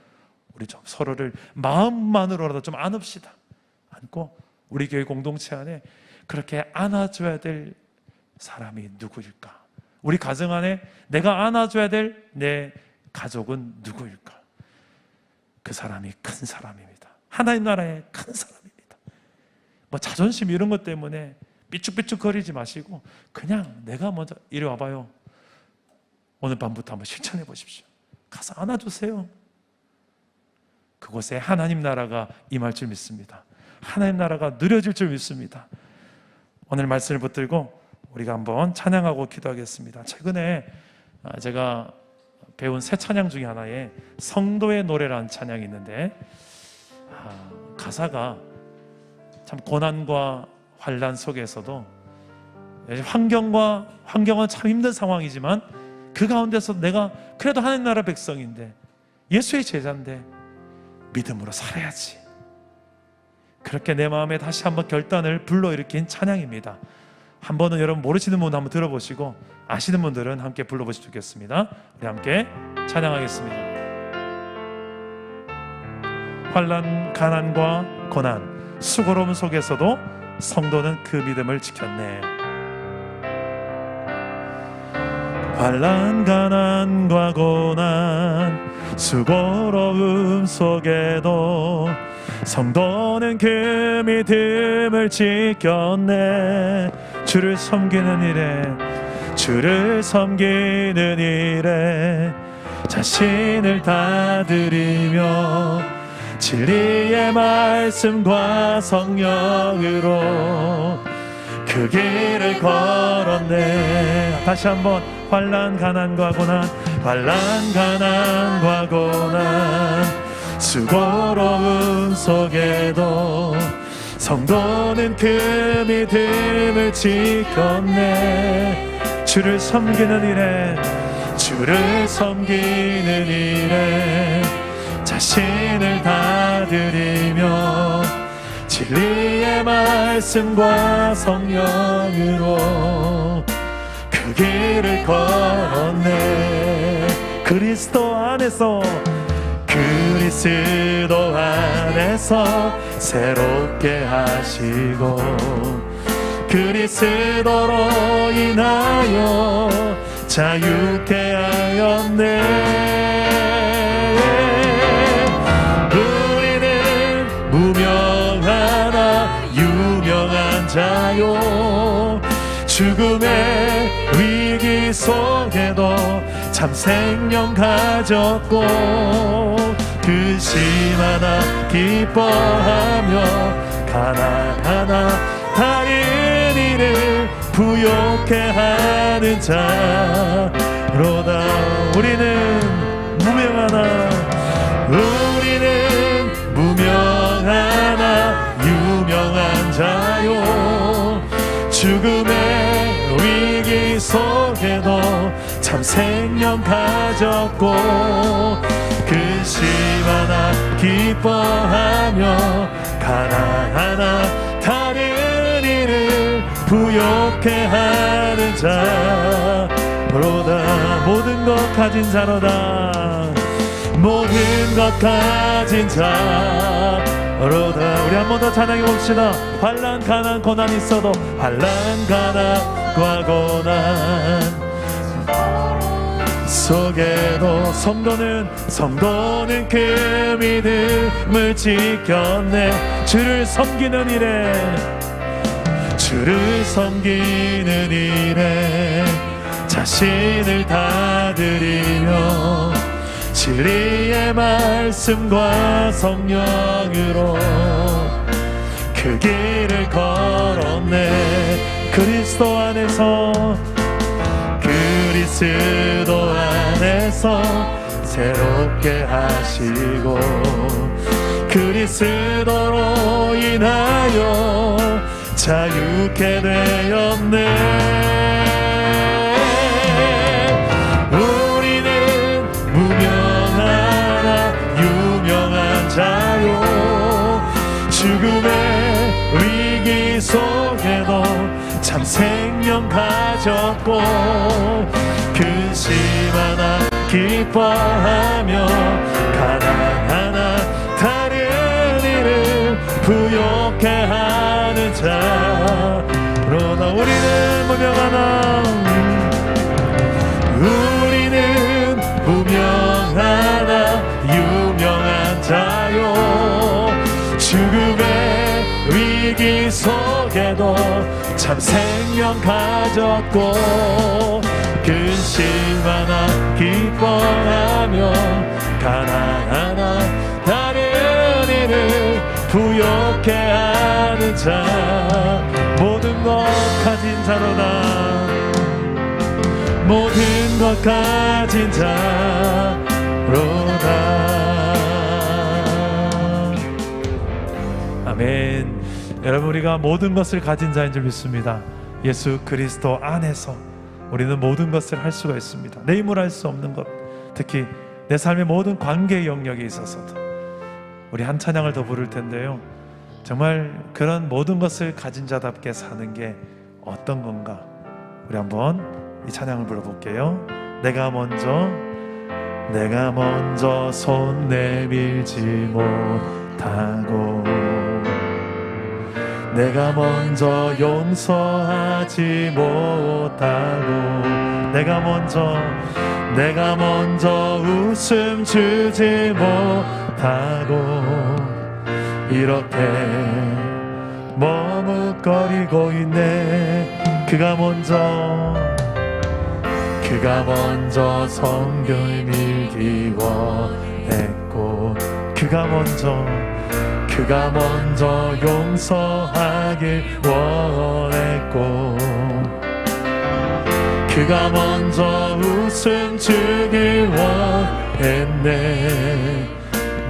우리 좀 서로를 마음만으로라도 좀 안읍시다. 안고 우리 교회 공동체 안에 그렇게 안아줘야 될 사람이 누구일까? 우리 가정 안에 내가 안아줘야 될 내 가족은 누구일까? 그 사람이 큰 사람입니다. 하나님 나라의 큰 사람입니다. 뭐 자존심 이런 것 때문에 삐죽삐죽 거리지 마시고 그냥 내가 먼저 이리 와봐요. 오늘 밤부터 한번 실천해 보십시오. 가서 안아주세요. 그곳에 하나님 나라가 임할 줄 믿습니다. 하나님 나라가 누려질 줄 믿습니다. 오늘 말씀을 붙들고 우리가 한번 찬양하고 기도하겠습니다. 최근에 제가 배운 새 찬양 중에 하나에 성도의 노래라는 찬양이 있는데, 가사가 참 고난과 환난 속에서도, 환경은 참 힘든 상황이지만 그 가운데서 내가 그래도 하나님 나라 백성인데, 예수의 제자인데 믿음으로 살아야지, 그렇게 내 마음에 다시 한번 결단을 불러일으킨 찬양입니다. 한 번은 여러분 모르시는 분은 한번 들어보시고, 아시는 분들은 함께 불러보시면 좋겠습니다. 우리 함께 찬양하겠습니다. 환난, 가난과 고난, 수고로움 속에서도 성도는 그 믿음을 지켰네. 환난, 가난과 고난, 수고로움 속에도 성도는 그 믿음을 지켰네. 주를 섬기는 일에, 주를 섬기는 일에 자신을 다 드리며 진리의 말씀과 성령으로 그 길을 걸었네. 다시 한번. 환난 가난과 고난, 환난 가난과 고난, 수고로운 속에도 성도는 그 믿음을 지켰네. 주를 섬기는 일에, 주를 섬기는 일에 자신을 다 드리며 진리의 말씀과 성령으로 그 길을 걸었네. 그리스도 안에서, 그리스도 안에서 새롭게 하시고 그리스도로 인하여 자유케 하였네. 우리는 무명하나 유명한 자요, 죽음의 위기 속에도 참 생명 가졌고 근심하나 기뻐하며 가난하나 다른 일을 부욕해 하는 자로다. 우리는 무명하나, 우리는 무명하나 유명한 자요, 죽음의 위기 속에도 참 생명 가졌고 근심하나 기뻐하며 가난하나 다른 일을 부욕해 하는 자로다. 모든 것 가진 자로다. 모든 것 가진 자로다. 우리 한 번 더 찬양해 봅시다. 환난 가난 고난 있어도 환난 가난과 고난 속에도 성도는 그 믿음을 지켰네. 주를 섬기는 일에, 주를 섬기는 일에 자신을 다 드리며 진리의 말씀과 성령으로 그 길을 걸었네. 그리스도 안에서, 그리스도 안에서 새롭게 하시고 그리스도로 인하여 자유케 되었네. 우리는 무명하나 유명한 자요, 죽음의 위기 속에도 참 생명 가졌고 근심하나 기뻐하며 가난하나 다른 일을 부욕해 하는 자로다. 우리는 무명하나, 우리는 무명하나 유명한 자요, 죽음의 위기 속에도 참 생명 가졌고 근심하나 기뻐하며 가난하나 다른 일을 부욕해 하는 자, 모든 것 가진 자로다. 모든 것 가진 자로다. 아멘. 여러분, 우리가 모든 것을 가진 자인 줄 믿습니다. 예수 그리스도 안에서 우리는 모든 것을 할 수가 있습니다. 내 힘으로 할 수 없는 것, 특히 내 삶의 모든 관계 영역에 있어서도. 우리 한 찬양을 더 부를 텐데요, 정말 그런 모든 것을 가진 자답게 사는 게 어떤 건가, 우리 한번 이 찬양을 불러볼게요. 내가 먼저 손 내밀지 못하고, 내가 먼저 용서하지 못하고, 내가 먼저 웃음 주지 못하고, 이렇게 머뭇거리고 있네. 그가 먼저 성결 밀기 원했고, 그가 먼저 용서하길 원했고, 그가 먼저 웃음 주길 원했네.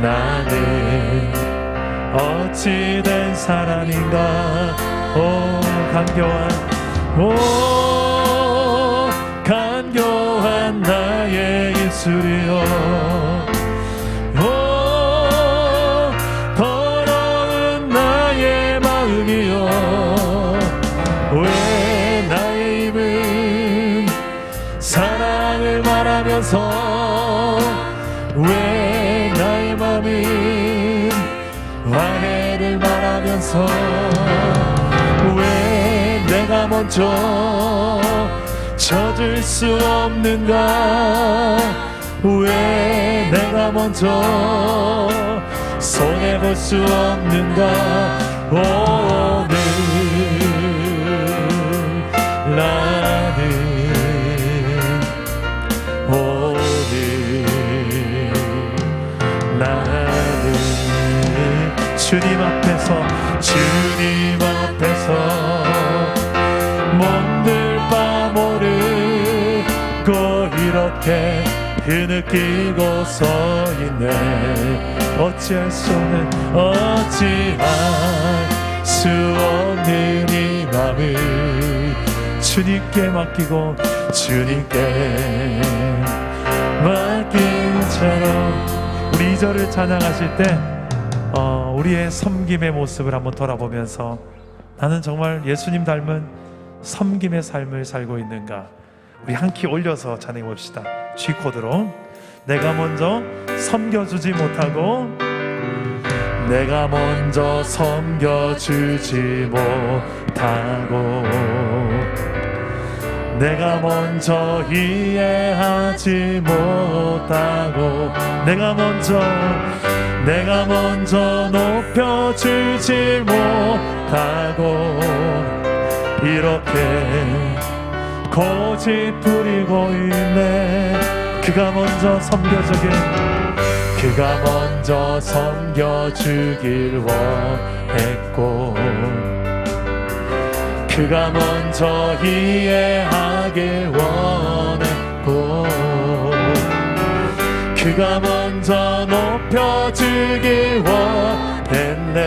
나는 어찌된 사람인가. 오 간교한 나의 입술이여, 더러운 나의 마음이여, 왜 나의 입은 사랑을 말하면서, 왜 나의 마음은 화해를 말하면서, 왜 내가 먼저 젖을 수 없는가, 왜 내가 먼저 손해볼 수 없는가. 오늘 나는 주님 앞에서 몸둘 바 모르고 이렇게 흐느끼고 서 있네. 어찌할 수 없는 이 맘을 주님께 맡기고, 주님께 맡긴 채로 우리 2절을 찬양하실 때 우리의 섬김의 모습을 한번 돌아보면서, 나는 정말 예수님 닮은 섬김의 삶을 살고 있는가, 우리 한 키 올려서 찬양해 봅시다. G 코드로. 내가 먼저 섬겨주지 못하고, 내가 먼저 섬겨주지 못하고, 내가 먼저 이해하지 못하고, 내가 먼저 높여주지 못하고, 이렇게 고집 부리고 있네. 그가 먼저 섬겨주길 원했고, 그가 먼저 이해하길 원했고, 그가 먼저 높여주길 원했네.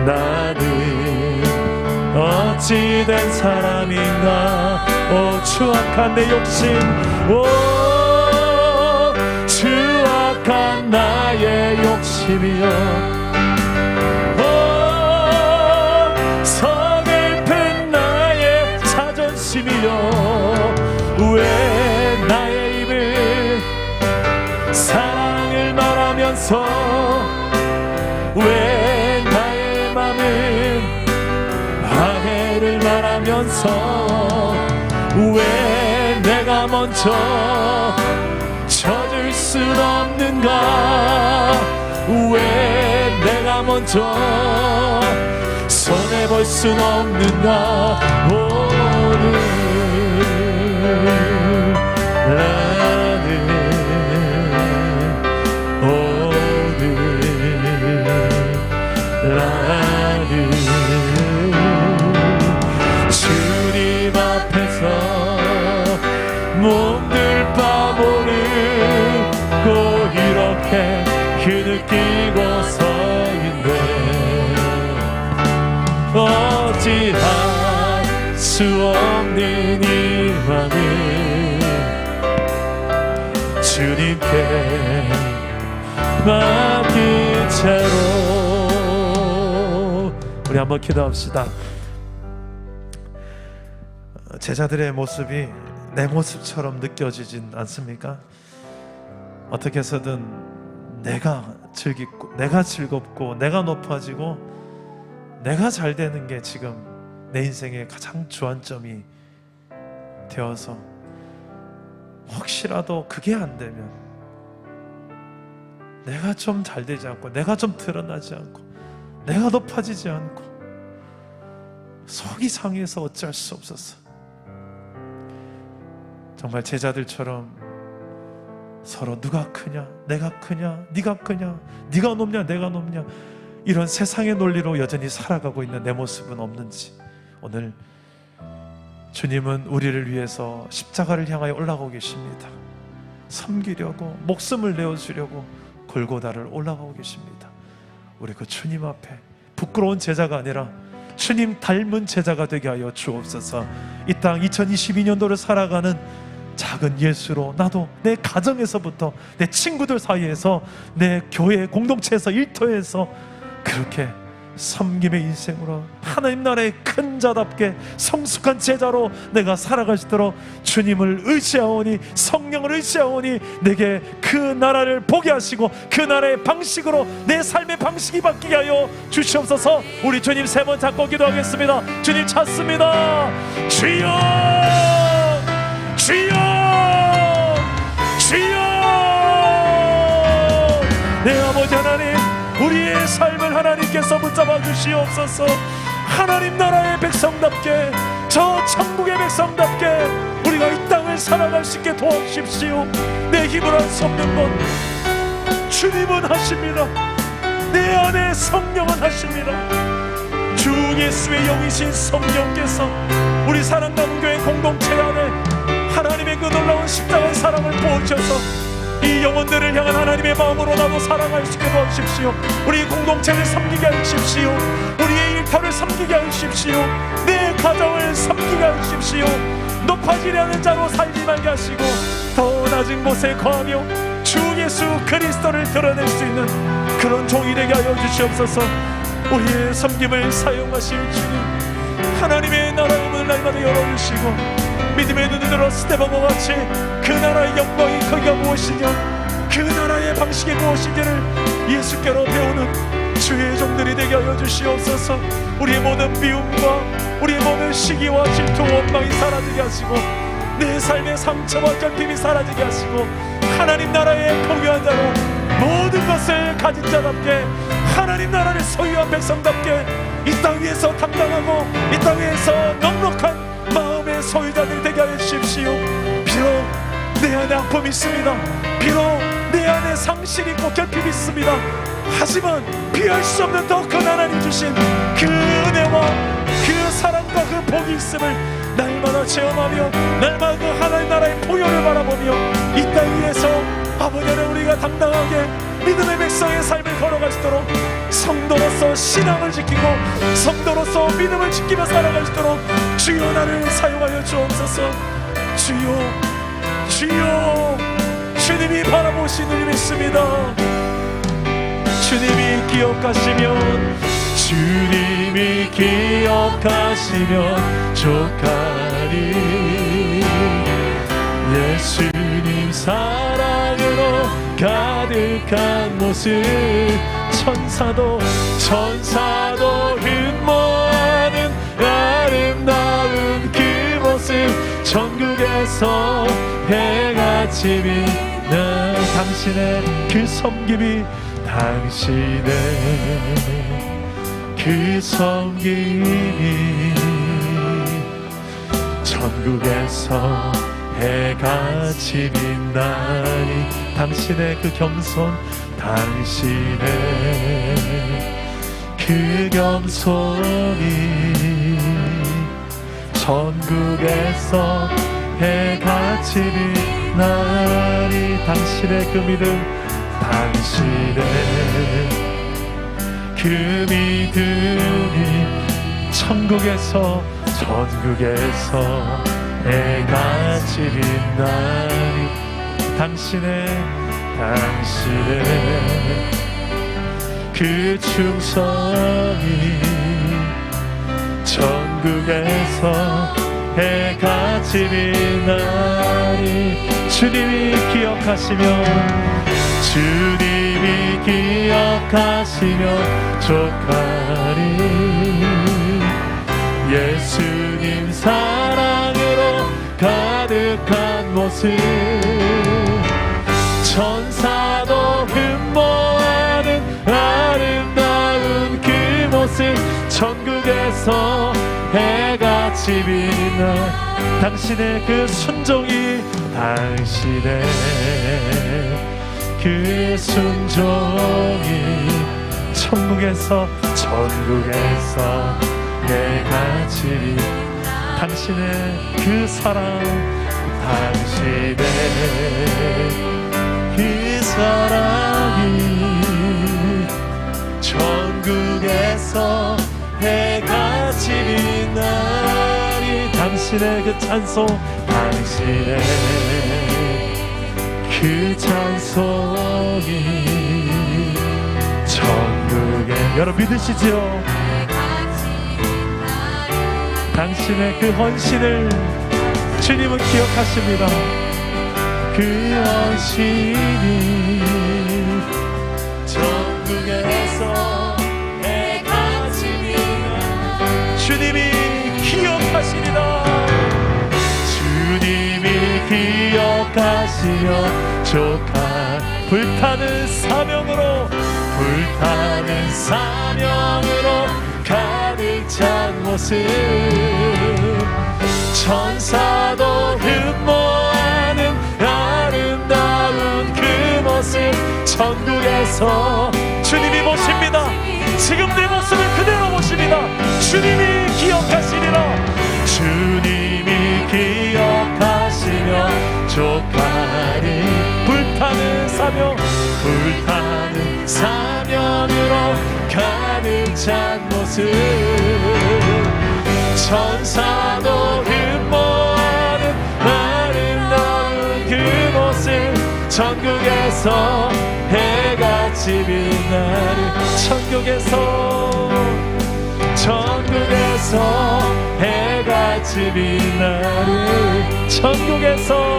나는 어찌된 사람인가. 오 추악한 내 욕심, 오 추악한 나의 욕심이여, 오 서글픈 나의 자존심이여, 왜 나의 입을 사랑을 말하면서, 왜 나의 맘은 화해를 말하면서, 왜 내가 먼저 젖을 순 없는가, 왜 내가 먼저 손해볼 순 없는가. 오늘 주님 앞에서 몸둘 바 모르고 이렇게 흐느끼고 서 있네. 어찌할 수 없는 이 맘을 주님께 맡긴 채로. 우리 한번 기도합시다. 제자들의 모습이 내 모습처럼 느껴지진 않습니까? 어떻게 해서든 내가 즐겁고 내가 높아지고 내가 잘 되는 게 지금 내 인생의 가장 주안점이 되어서, 혹시라도 그게 안 되면 내가 좀 잘 되지 않고, 내가 좀 드러나지 않고, 내가 높아지지 않고 속이 상해서 어쩔 수 없었어. 정말 제자들처럼 서로 누가 크냐, 내가 크냐, 네가 크냐, 네가 높냐, 내가 높냐, 이런 세상의 논리로 여전히 살아가고 있는 내 모습은 없는지, 오늘 주님은 우리를 위해서 십자가를 향하여 올라가고 계십니다. 섬기려고, 목숨을 내어주려고 골고다를 올라가고 계십니다. 우리 그 주님 앞에 부끄러운 제자가 아니라 주님 닮은 제자가 되게 하여 주옵소서. 이 땅 2022년도를 살아가는 작은 예수로, 나도 내 가정에서부터, 내 친구들 사이에서, 내 교회 공동체에서, 일터에서 그렇게 섬김의 인생으로 하나님 나라의 큰 자답게 성숙한 제자로 내가 살아갈 수 있도록 주님을 의지하오니, 성령을 의지하오니 내게 그 나라를 보게 하시고 그 나라의 방식으로 내 삶의 방식이 바뀌게 하여 주시옵소서. 우리 주님 세 번 잡고 기도하겠습니다. 주님 찾습니다. 주여, 주여, 주여. 내 아버지 하나님, 우리의 삶을 하나님께서 붙잡아 주시옵소서. 하나님 나라의 백성답게, 저 천국의 백성답게 우리가 이 땅을 살아갈 수 있게 도와주십시오. 내 힘을 할 수 없는 것 주님은 하십니다. 내 안에 성령은 하십니다. 주 예수의 영이신 성령께서 우리 사랑나는 교회 공동체 안에 하나님의 그 놀라운 십자가의 사랑을 부어주셔서 이 영혼들을 향한 하나님의 마음으로 나도 사랑할 수 있게 도와주십시오. 우리 공동체를 섬기게 하십시오. 우리의 일터를 섬기게 하십시오. 내 가정을 섬기게 하십시오. 높아지려는 자로 살지 말게 하시고 더 낮은 곳에 거하며 주 예수 그리스도를 드러낼 수 있는 그런 종이 되게 하여 주시옵소서. 우리의 섬김을 사용하실 주님, 하나님의 나라의 문을 날마다 열어주시고 믿음의 눈을 들어 스데반과 같이 그 나라의 영광이 크기가 무엇이냐, 그 나라의 방식이 무엇인지를 예수께로 배우는 주의 종들이 되게 하여 주시옵소서. 우리의 모든 미움과 우리의 모든 시기와 질투, 원망이 사라지게 하시고 내 삶의 상처와 결핍이 사라지게 하시고 하나님 나라의 포교한 자로 모든 것을 가진 자답게 하나님 나라를 소유한 백성답게 이 땅 위에서 당당하고 이 땅 위에서 넉넉한 마음의 소유자들 되게 하여 주십시오. 비록 내 안에 아픔이 있습니다. 비록 내 안에 상실이 있고 결핍이 있습니다. 하지만 피할 수 없는 더 큰 하나님 주신 그 은혜와 그 사랑과 그 복이 있음을 날마다 체험하며 날마다 그 하나님 나라의 포효를 바라보며 이 땅 위에서 아버지 안에 우리가 당당하게 믿음의 백성의 삶을 걸어갈 수 있도록 성도로서 신앙을 지키고 성도로서 믿음을 지키며 살아갈 수 있도록 주여 나를 사용하여 주옵소서. 주여, 주여, 주님이 바라보시는 일 믿습니다. 주님이 기억하시면, 주님이 기억하시면 족하리. 예수님 사랑으로 가득한 모습, 천사도 흠모하는 아름다운 그 모습, 천국에서 해같이 빛나 당신의 그 섬김이, 당신의 그 섬김이 천국에서 해같이 빛나니, 당신의 그 겸손, 당신의 그 겸손이 천국에서 해같이 빛나니, 당신의 그 믿음, 당신의 그 믿음이 천국에서 해같이 빛나니, 당신의 그 충성이 천국에서 해같이 빛나니, 주님이 기억하시면, 주님이 기억하시면 족하리. 예수님 사랑으로 가득한 모습, 천사도 흠모하는 아름다운 그곳은 천국에서 해같이 빛나. 당신의 그 순종이, 당신의 그 순종이 천국에서 해같이 빛나. 당신의 그 사랑, 당신의 그 사랑이 천국에서 해같이 빛나리. 당신의 그 찬송, 당신의 그 찬송이 천국에. 여러분 믿으시죠? 당신의 그 헌신을 주님은 기억하십니다. 그 헌신이 천국에서 해같이 빛나. 주님이 기억하시리라. 주님이 기억하시며 족한 불타는 사명으로 가득 찬 모습, 천사도 흠모하는 아름다운 그 모습 천국에서 주님이 보십니다. 지금 내 모습을 그대로 보십니다. 주님이 기억하시리라. 주님이 기억하시며 족하리. 불타는 사명으로 가득 찬 모습, 천사도 흠모하는 아름다운 그 모습 천국에서 해같이 빛나리. 천국에서 해같이 빛나리. 천국에서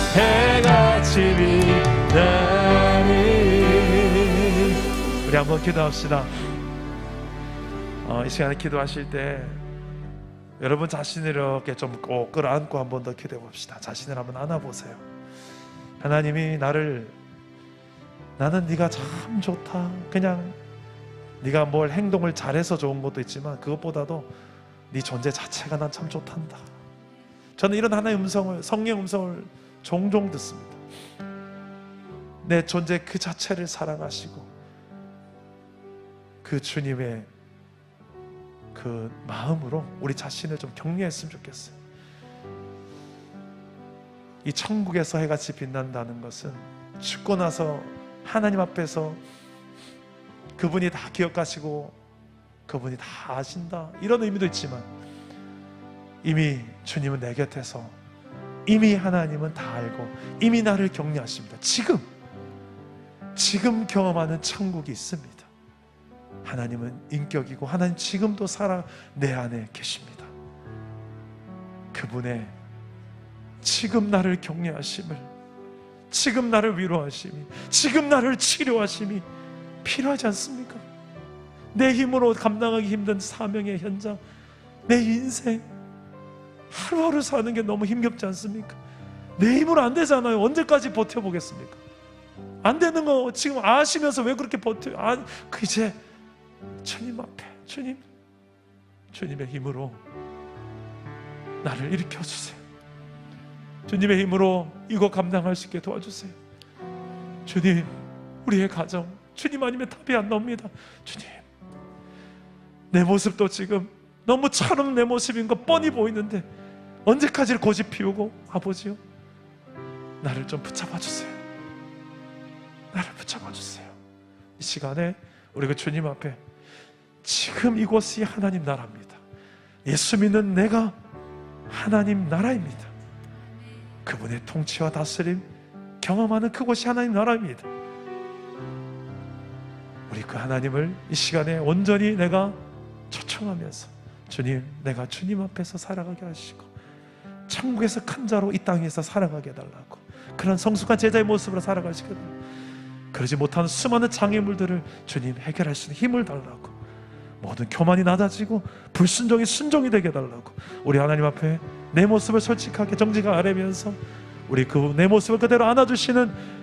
해같이 빛나리. 우리 한번 기도합시다. 이 시간에 기도하실 때 여러분 자신을 이렇게 좀 꼭 끌어안고 한 번 더 기도해 봅시다. 자신을 한번 안아보세요. 하나님이 나는 네가 참 좋다. 그냥 네가 뭘 행동을 잘해서 좋은 것도 있지만 그것보다도 네 존재 자체가 난 참 좋단다. 저는 이런 하나의 음성을, 성령의 음성을 종종 듣습니다. 내 존재 그 자체를 사랑하시고 그 주님의 그 마음으로 우리 자신을 좀 격려했으면 좋겠어요. 이 천국에서 해같이 빛난다는 것은 죽고 나서 하나님 앞에서 그분이 다 기억하시고 그분이 다 아신다, 이런 의미도 있지만 이미 주님은 내 곁에서 이미 하나님은 다 알고 이미 나를 격려하십니다. 지금 경험하는 천국이 있습니다. 하나님은 인격이고 하나님 지금도 살아 내 안에 계십니다. 그분의 지금 나를 격려하심을, 지금 나를 위로하심이, 지금 나를 치료하심이 필요하지 않습니까? 내 힘으로 감당하기 힘든 사명의 현장, 내 인생 하루하루 사는 게 너무 힘겹지 않습니까? 내 힘으로 안 되잖아요. 언제까지 버텨보겠습니까? 안 되는 거 지금 아시면서 왜 그렇게 버텨요? 이제 주님 앞에 주님의 힘으로 나를 일으켜주세요. 주님의 힘으로 이거 감당할 수 있게 도와주세요. 주님, 우리의 가정 주님 아니면 답이 안 나옵니다. 주님, 내 모습도 지금 너무처럼 내 모습인 거 뻔히 보이는데 언제까지 고집 피우고, 아버지요, 나를 좀 붙잡아 주세요. 나를 붙잡아 주세요. 이 시간에 우리 그 주님 앞에 지금 이곳이 하나님 나라입니다. 예수 믿는 내가 하나님 나라입니다. 그분의 통치와 다스림 경험하는 그곳이 하나님 나라입니다. 우리 그 하나님을 이 시간에 온전히 내가 초청하면서, 주님, 내가 주님 앞에서 살아가게 하시고 천국에서 큰 자로 이 땅에서 살아가게 해달라고, 그런 성숙한 제자의 모습으로 살아가시게 해달라고, 그러지 못하는 수많은 장애물들을 주님 해결할 수 있는 힘을 달라고, 모든 교만이 낮아지고 불순종이 순종이 되게 해달라고, 우리 하나님 앞에 내 모습을 솔직하게 정직하게 아뢰면서 우리 그 내 모습을 그대로 안아주시는,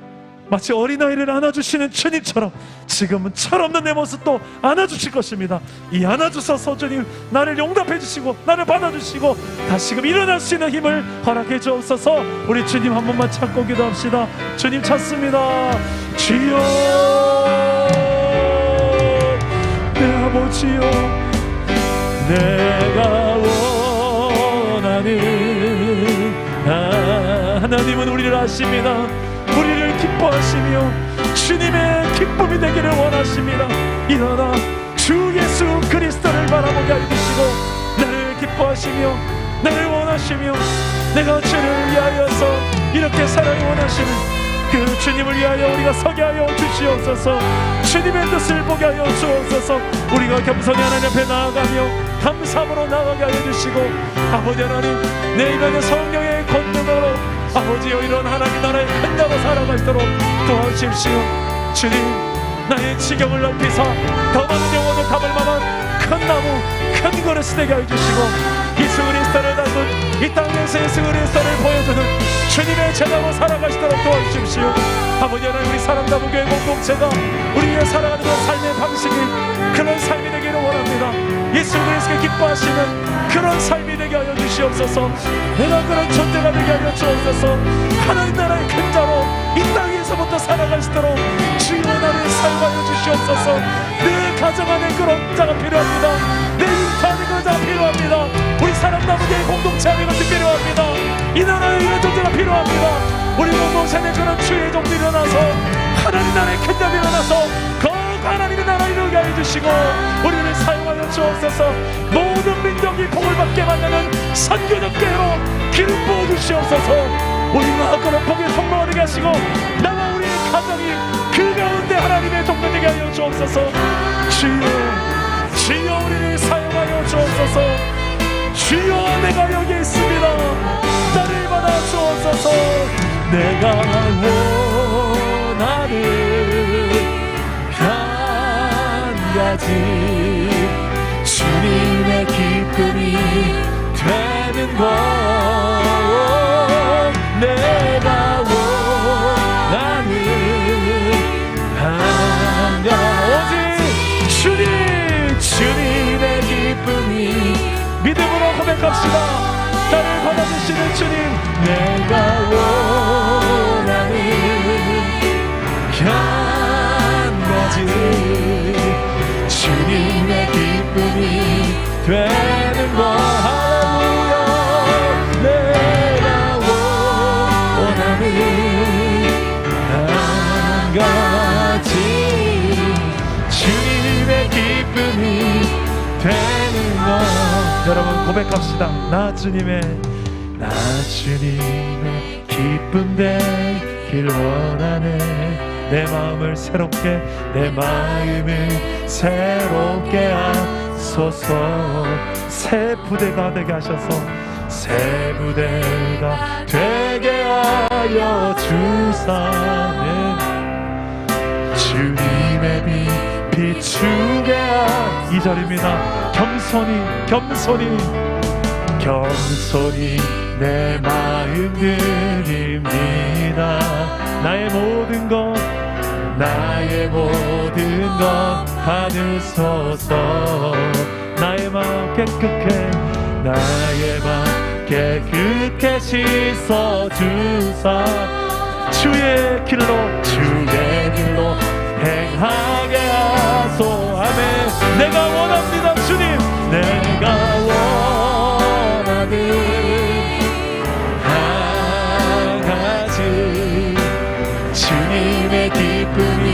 마치 어린아이를 안아주시는 주님처럼 지금은 철없는 내 모습도 안아주실 것입니다. 이 안아주셔서 주님 나를 용납해 주시고 나를 받아주시고 다시금 일어날 수 있는 힘을 허락해 주옵소서. 우리 주님 한 번만 찾고 기도합시다. 주님 찾습니다. 주여, 내 아버지여, 내가 원하는 하나님은 우리를 아십니다. 우리를 기뻐하시며 주님의 기쁨이 되기를 원하십니다. 일어나 주 예수 그리스도를 바라보게 해주시고 나를 기뻐하시며 나를 원하시며 내가 주를 위하여서 이렇게 살아야 원하시는 그 주님을 위하여 우리가 서게 하여 주시옵소서. 주님의 뜻을 보게 하여 주옵소서. 우리가 겸손히 하나님 앞에 나아가며 감사함으로 나아가게 하여 주시고, 아버지 하나님, 내 입안에 성령의 권능으로 아버지여 이런 하나님 나라의 큰 자로 살아가시도록 도와주십시오. 주님, 나의 지경을 넓히사 더 많은 영혼을 담을 만한 큰 나무, 큰 그릇이 되게 해주시고, 예수 그리스도를 닮은 이 땅에서 예수 그리스도를 보여주는 주님의 제자로 살아가시도록 도와주십시오. 아버지 하나님, 우리 사랑나무 교회 공동체가 우리의 살아가는 그 삶의 방식이 그런 삶이 되기를 원합니다. 예수 그리스도를 기뻐하시는 그런 삶이 되게 하여 주시옵소서. 내가 그런 존재가 되게 하여 주옵소서. 하나님 나라의 큰 자로 이 땅에서부터 살아가시도록 주여 나를 사용하여 주시옵소서. 내 가정 안에 그런 자가 필요합니다. 내 일터 안에 그런 자가 필요합니다. 우리 사랑나무교회 공동체 안에 그런 자가 필요합니다. 이 나라에 이런 존재가 필요합니다. 우리 공동체 안에 그런 주의 종들이 일어나서 하나님 나라의 큰 자들이 일어나서 거룩 하나님의 나라를 이루게 해주시고 우리를 사용하여 주옵소서. 모든 민족이 복을 받게 만드는 선교적 교회로 기름 부어주시옵소서. 우리가 그런 복의 통로가 되게 하시고 나와 우리의 가정이 그 가운데 하나님의 동네 되게 하여 주옵소서. 주여, 주여 우리를 사용하여 주옵소서. 주여, 내가 여기 있습니다. 나를 받아 주옵소서. 내가 원하는 한 가지 주님의 기쁨이 되는 것, 내가 원하는 한 가지 오직 주님의 기쁨이, 믿음으로 고백합시다. 나를 받아주시는 주님, 내가 원하는 한 가지 주님의 기쁨이 되는 것, 할렐루야. 내가 원하는 한 가지 주님의 기쁨이 되는 것. 여러분 고백합시다. 나 주님의 기쁨 되길 원하네. 내 마음을 새롭게, 내 마음을 새롭게 하소서. 새 부대가 되게 하셔서 새 부대가 되게 하여 주사네. 주님의 빛 비추게 하. 2절입니다. 겸손히 내 마음 드립니다. 나의 모든 것 받으소서. 나의 마음 깨끗게 씻어주사. 주의 길로 행하게 하소. 아멘. 내가 원합니다 주님. 내가 원하는 한 가지 주님의 기쁨이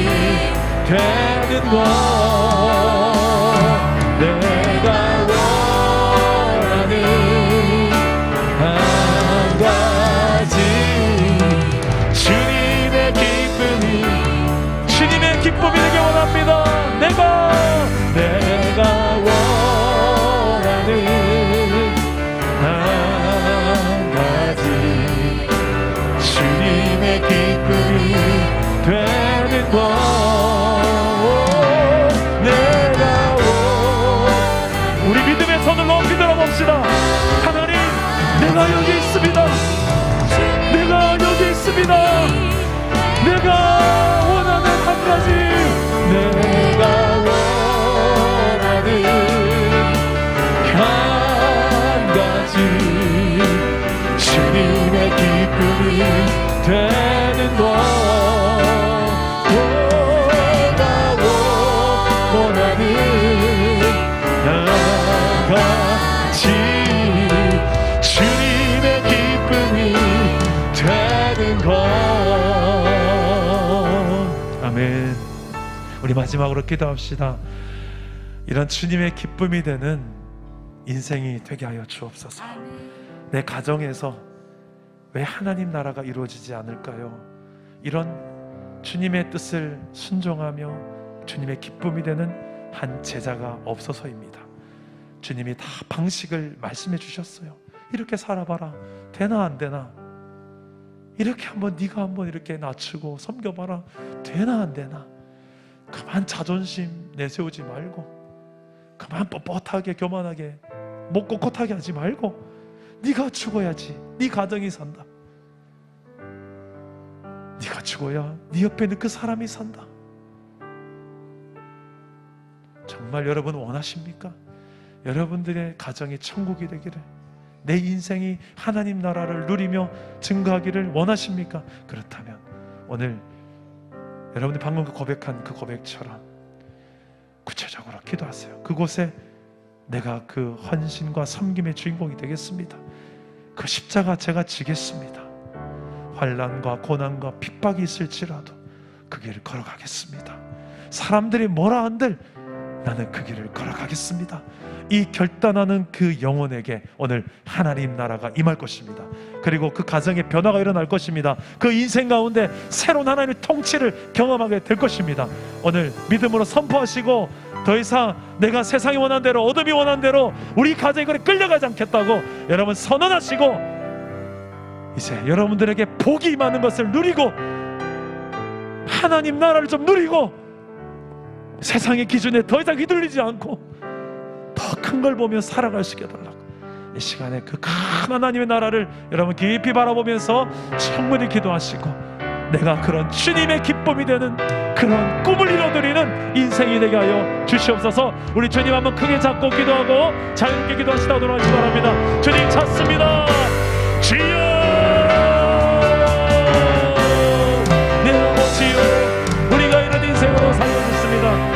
되는 것, 내가 원하는 한 가지 주님의 기쁨이 되게 원합니다. 내가 원하는 한 가지 주님의 기쁨이 되는 것, 우리 믿음의 손을 높이 들어봅시다. 하나님, 내가 여기 있습니다. 내가 기쁨이 되는 것 원하는 나같이 주님의 기쁨이 되는 것. 아멘. 우리 마지막으로 기도합시다. 이런 주님의 기쁨이 되는 인생이 되게 하여 주옵소서. 내 가정에서 왜 하나님 나라가 이루어지지 않을까요? 이런 주님의 뜻을 순종하며 주님의 기쁨이 되는 한 제자가 없어서입니다. 주님이 다 방식을 말씀해 주셨어요. 이렇게 살아봐라. 되나 안 되나? 이렇게 한번 네가 한번 이렇게 낮추고 섬겨봐라. 되나 안 되나? 그만 자존심 내세우지 말고, 그만 뻣뻣하게 교만하게 목 꼿꼿하게 하지 말고, 네가 죽어야지 네 가정이 산다. 네가 죽어야 네 옆에 있는 그 사람이 산다. 정말 여러분 원하십니까? 여러분들의 가정이 천국이 되기를, 내 인생이 하나님 나라를 누리며 증거하기를 원하십니까? 그렇다면 오늘 여러분들 방금 고백한 그 고백처럼 구체적으로 기도하세요. 그곳에 내가 그 헌신과 섬김의 주인공이 되겠습니다. 그 십자가 제가 지겠습니다. 환난과 고난과 핍박이 있을지라도 그 길을 걸어가겠습니다. 사람들이 뭐라 한들 나는 그 길을 걸어가겠습니다. 이 결단하는 그 영혼에게 오늘 하나님 나라가 임할 것입니다. 그리고 그 가정에 변화가 일어날 것입니다. 그 인생 가운데 새로운 하나님의 통치를 경험하게 될 것입니다. 오늘 믿음으로 선포하시고, 더 이상 내가 세상이 원하는 대로, 어둠이 원하는 대로 우리 가정이 그래 끌려가지 않겠다고 여러분 선언하시고, 이제 여러분들에게 복이 임하는 것을 누리고 하나님 나라를 좀 누리고 세상의 기준에 더 이상 휘둘리지 않고 더 큰 걸 보며 살아갈 수 있게 해달라고, 이 시간에 그 큰 하나님의 나라를 여러분 깊이 바라보면서 충분히 기도하시고, 내가 그런 주님의 기쁨이 되는 그런 꿈을 이뤄드리는 인생이 되게 하여 주시옵소서. 우리 주님 한번 크게 잡고 기도하고 자유롭게 기도하시다 오도록 하시기 바랍니다. 주님 찾습니다. 주여